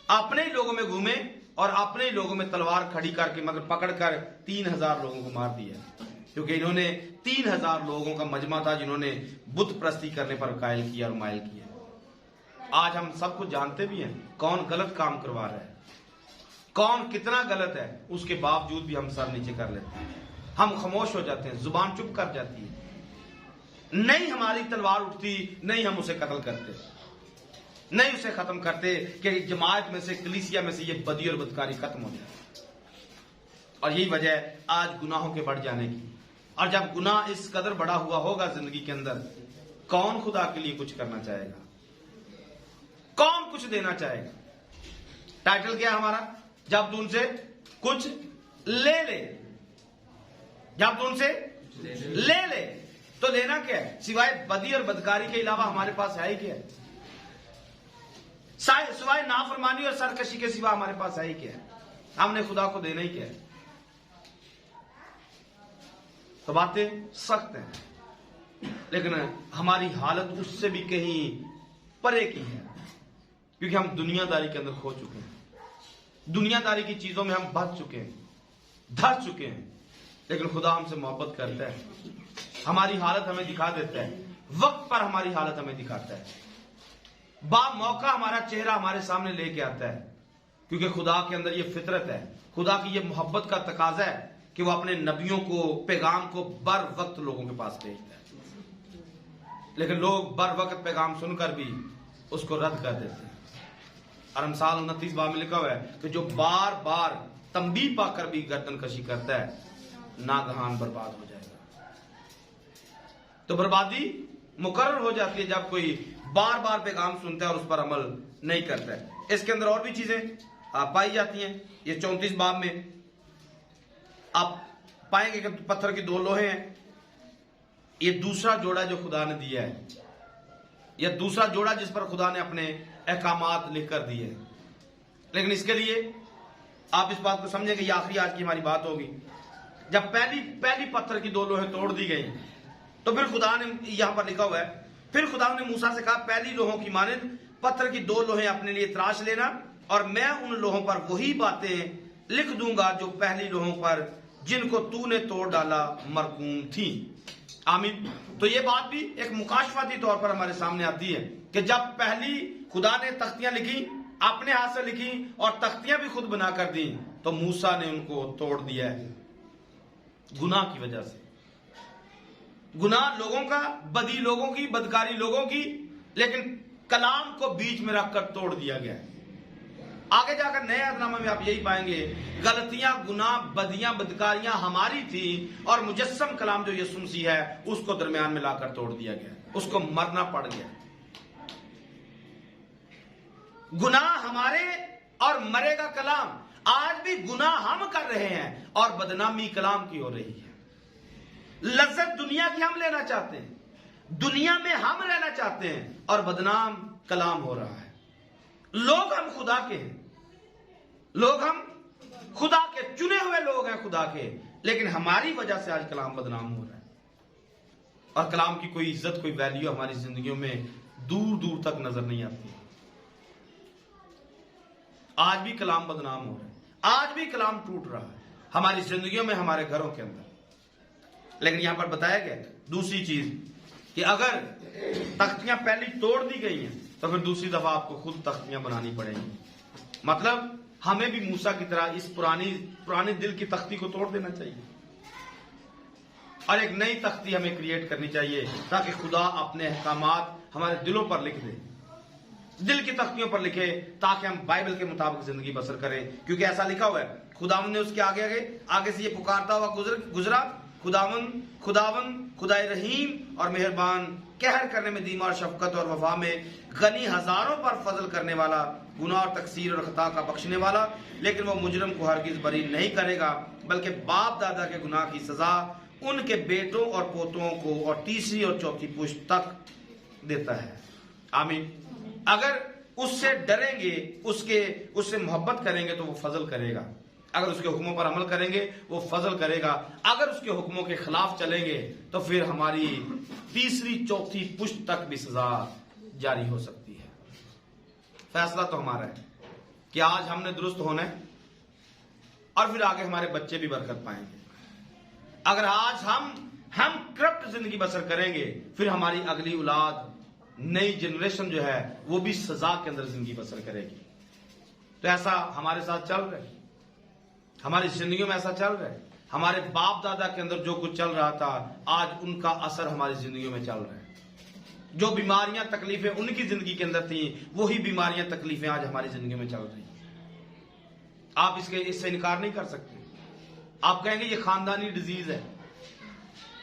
अपने ही लोगों में घूमे और अपने ही लोगों में तलवार खड़ी करके मतलब पकड़कर 3000 लोगों को मार दिया, क्योंकि इन्होंने 3000 लोगों का मजमा था जिन्होंने बुत प्रस्ती करने पर कायल किया और मायल किया। आज हम सब कुछ जानते भी हैं कौन गलत काम करवा रहा है, कौन कितना गलत है, उसके बावजूद भी हम सर नीचे कर लेते हैं, हम खामोश हो जाते हैं, जुबान चुप कर जाती है, नहीं हमारी तलवार उठती, नहीं हम उसे कत्ल करते, नहीं उसे खत्म करते कि जमात में से, कलीसिया में से ये बदी और बदकारी खत्म हो जाए। और यही वजह है आज गुनाहों के बढ़ जाने की। और जब गुनाह इस कदर बड़ा हुआ होगा जिंदगी के अंदर, कौन खुदा के लिए कुछ करना चाहेगा, कौन कुछ देना चाहेगा? टाइटल क्या है हमारा? जब तू उनसे कुछ ले ले, जब तू उनसे ले ले, तो लेना क्या है? सिवाय बदी और बदकारी के अलावा हमारे पास है ही क्या? सिवाय नाफरमानी और सरकशी के सिवा हमारे पास है ही क्या? हमने खुदा को देना ही क्या है? तो बातें सख्त हैं, लेकिन हमारी हालत उससे भी कहीं परे की है, क्योंकि हम दुनियादारी के अंदर खो चुके हैं, दुनियादारी की चीजों में हम बच चुके हैं, धस चुके हैं। लेकिन खुदा हमसे मोहब्बत करता है, हमारी हालत हमें दिखा देता है, वक्त पर हमारी हालत हमें दिखाता है, बा मौका हमारा चेहरा हमारे सामने लेके आता है, क्योंकि खुदा के अंदर ये फितरत है, खुदा की ये मोहब्बत का तकाजा है कि वो अपने नबियों को, पैगाम को बर वक्त लोगों के पास भेजता है। लेकिन लोग बर वक्त पैगाम सुनकर भी उसको रद्द कर देते हैं। और अमसाल 29 बाब में लिखा हुआ है कि जो बार बार तंबी पाकर भी गर्दन कशी करता है, नागहान बर्बाद हो जाएगा। तो बर्बादी मुकर्रर हो जाती है जब कोई बार बार पैगाम सुनता है और उस पर अमल नहीं करता है। इसके अंदर और भी चीजें पाई जाती हैं। ये 34 बाब में आप पाएंगे कि पत्थर की 2 लोहे हैं। ये दूसरा जोड़ा जो खुदा ने दिया है, यह दूसरा जोड़ा जिस पर खुदा ने अपने अहकामात लिख कर दिए। लेकिन इसके लिए आप इस बात को समझें कि यह आखिरी आज की हमारी बात होगी। जब पहली पत्थर की 2 लोहे तोड़ दी गई, तो फिर खुदा ने, यहां पर लिखा हुआ है, फिर खुदा ने मूसा से कहा, पहली लोहों की मानिंद पत्थर की 2 लोहे अपने लिए तराश लेना, और मैं उन लोहों पर वही बातें लिख दूंगा जो पहली लोहों पर जिनको तूने तोड़ डाला मरकूम थी। आमीन। तो ये बात भी एक मुकाशफाती तौर पर हमारे सामने आती है कि जब पहली खुदा ने तख्तियां लिखी, अपने हाथ से लिखी और तख्तियां भी खुद बनाकर दी, तो मूसा ने उनको तोड़ दिया है गुनाह की वजह से। गुनाह लोगों का, बदी लोगों की, बदकारी लोगों की, लेकिन कलाम को बीच में रखकर तोड़ दिया गया है। आगे जाकर नए अहदनामे में आप यही पाएंगे, गलतियां, गुनाह, बदियां, बदकारियां हमारी थी और मुजस्सम कलाम जो यीशु मसीह है उसको दरमियान में लाकर तोड़ दिया गया, उसको मरना पड़ गया। गुनाह हमारे और मरेगा कलाम। आज भी गुनाह हम कर रहे हैं और बदनामी कलाम की हो रही है। लज्जत दुनिया की हम लेना चाहते हैं, दुनिया में हम रहना चाहते हैं और बदनाम कलाम हो रहा है। लोग हम खुदा के हैं, लोग हम खुदा के चुने हुए लोग हैं खुदा के, लेकिन हमारी वजह से आज कलाम बदनाम हो रहा है और कलाम की कोई इज्जत, कोई वैल्यू हमारी जिंदगियों में दूर दूर तक नजर नहीं आती। आज भी कलाम बदनाम हो रहा है, आज भी कलाम टूट रहा है हमारी जिंदगियों में, हमारे घरों के अंदर। लेकिन यहां पर बताया गया दूसरी चीज कि अगर तख्तियां पहली तोड़ दी गई हैं तो फिर दूसरी दफा आपको खुद तख्तियां बनानी पड़ेंगी। मतलब हमें भी मूसा की तरह इस पुराने दिल की तख्ती को तोड़ देना चाहिए और एक नई तख्ती हमें क्रिएट करनी चाहिए, ताकि खुदा अपने अहकामात हमारे दिलों पर लिख दे, दिल की तख्तियों पर लिखे, ताकि हम बाइबल के मुताबिक जिंदगी बसर करें। क्योंकि ऐसा लिखा हुआ है, खुदावन ने उसके आगे से ये पुकारता हुआ गुजरा, खुदावन खुदाए रहीम और मेहरबान, कहर करने में धीमा और शफकत और वफा में गनी, हजारों पर फजल करने वाला, गुनाह और तकसीर और खता का बख्शने वाला, लेकिन वो मुजरम को हरगिज बरी नहीं करेगा, बल्कि बाप दादा के गुनाह की सजा उनके बेटों और पोतों को और तीसरी और चौथी पुश्त तक देता है। आमीन। अगर उससे डरेंगे, उससे मोहब्बत करेंगे तो वो फजल करेगा। अगर उसके हुक्मों पर अमल करेंगे वो फजल करेगा। अगर उसके हुक्मों के खिलाफ चलेंगे तो फिर हमारी तीसरी चौथी पुश्त तक भी सजा जारी हो सकती है। फैसला तो हमारा है कि आज हमने दुरुस्त होना है और फिर आगे हमारे बच्चे भी बरकत पाएंगे। अगर आज हम करप्ट जिंदगी बसर करेंगे, फिर हमारी अगली औलाद, नई जनरेशन जो है वो भी सजा के अंदर जिंदगी बसर करेगी। तो ऐसा हमारे साथ चल रहा है, हमारी जिंदगियों में ऐसा चल रहा है। हमारे बाप दादा के अंदर जो कुछ चल रहा था, आज उनका असर हमारी जिंदगियों में चल रहा है। जो बीमारियां तकलीफें उनकी जिंदगी के अंदर थी, वही बीमारियां तकलीफें आज हमारी जिंदगी में चल रही हैं। आप इससे इनकार नहीं कर सकते। आप कहेंगे ये खानदानी डिजीज है,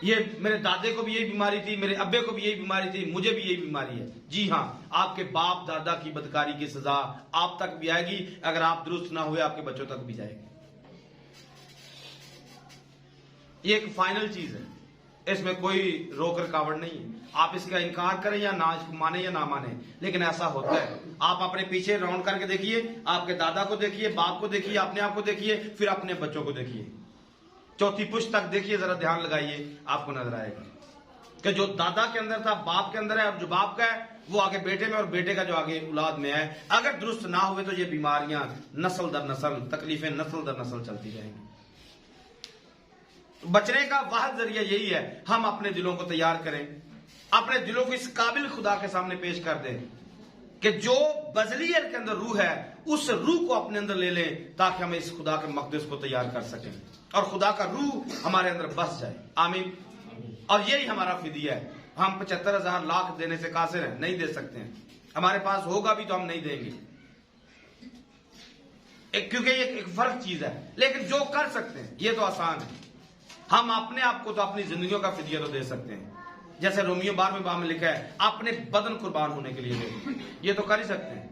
ये मेरे दादे को भी यही बीमारी थी, मेरे अब्बे को भी यही बीमारी थी, मुझे भी यही बीमारी है। जी हां, आपके बाप दादा की बदकारी की सजा आप तक भी आएगी। अगर आप दुरुस्त ना हुए, आपके बच्चों तक भी जाएगी। ये एक फाइनल चीज है, इसमें कोई रोक रुकावट नहीं है। आप इसका इनकार करें या ना, इसको माने या ना माने, लेकिन ऐसा होता है। आप अपने पीछे राउंड करके देखिए, आपके दादा को देखिए, बाप को देखिए, अपने आप को देखिए, फिर अपने बच्चों को देखिए, चौथी पुश्त तक देखिए, जरा ध्यान लगाइए, आपको नजर आएगा कि जो दादा के अंदर था बाप के अंदर है, और जो बाप का है वो आगे बेटे में, और बेटे का जो आगे औलाद में है। अगर दुरुस्त ना हुए तो ये बीमारियां नस्ल दर नस्ल, तकलीफें नस्ल दर नस्ल चलती जाएंगी। बचने का वाहिद जरिया यही है, हम अपने दिलों को तैयार करें, अपने दिलों को इस काबिल खुदा के सामने पेश कर दें कि जो बजलियत के अंदर रूह है, उस रूह को अपने अंदर ले लें, ताकि हम इस खुदा के मकदस को तैयार कर सकें और खुदा का रूह हमारे अंदर बस जाए। आमीन। और यही हमारा फिदिया है। हम 75,000 लाख देने से कासिर हैं, नहीं दे सकते हैं। हमारे पास होगा भी तो हम नहीं देंगे, क्योंकि ये एक फर्क चीज है। लेकिन जो कर सकते हैं ये तो आसान है। हम अपने आप को तो अपनी जिंदगियों का फिदिया तो दे सकते हैं। जैसे रोमियो 12वें बाब में लिखा है, अपने बदन कुर्बान होने के लिए दे, ये तो कर ही सकते हैं।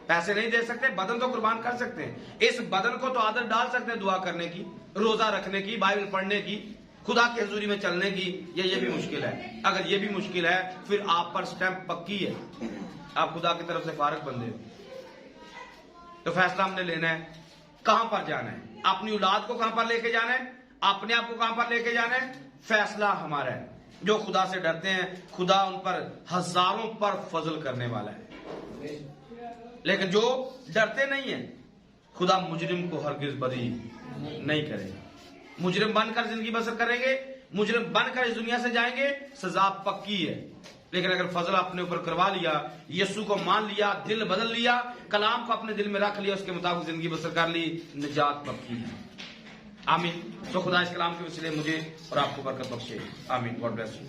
पैसे नहीं दे सकते, बदन तो कुर्बान कर सकते हैं। इस बदन को तो आदत डाल सकते हैं दुआ करने की, रोजा रखने की, बाइबल पढ़ने की, खुदा की हजूरी में चलने की। ये भी मुश्किल है। अगर ये भी मुश्किल है, फिर आप पर स्टैंप पक्की है, आप खुदा की तरफ से फारग बंदे हो। तो फैसला हमने लेना है, कहां पर जाना है, अपनी औलाद को कहां पर लेके जाना है, अपने आप को कहां पर लेके जाना है। फैसला हमारा है। जो खुदा से डरते हैं, खुदा उन पर हजारों पर फजल करने वाला है। लेकिन जो डरते नहीं है, खुदा मुजरिम को हरगिज बरी नहीं करेगा। मुजरिम बनकर जिंदगी बसर करेंगे, मुजरिम बनकर इस दुनिया से जाएंगे, सजा पक्की है। लेकिन अगर फजल अपने ऊपर करवा लिया, यीशु को मान लिया, दिल बदल लिया, कलाम को अपने दिल में रख लिया, उसके मुताबिक जिंदगी बसर कर ली, निजात पक्की है। आमीन। तो खुदा इस कलाम के वसीले मुझे और आपको बरकत बख्शे। आमीन। God bless you.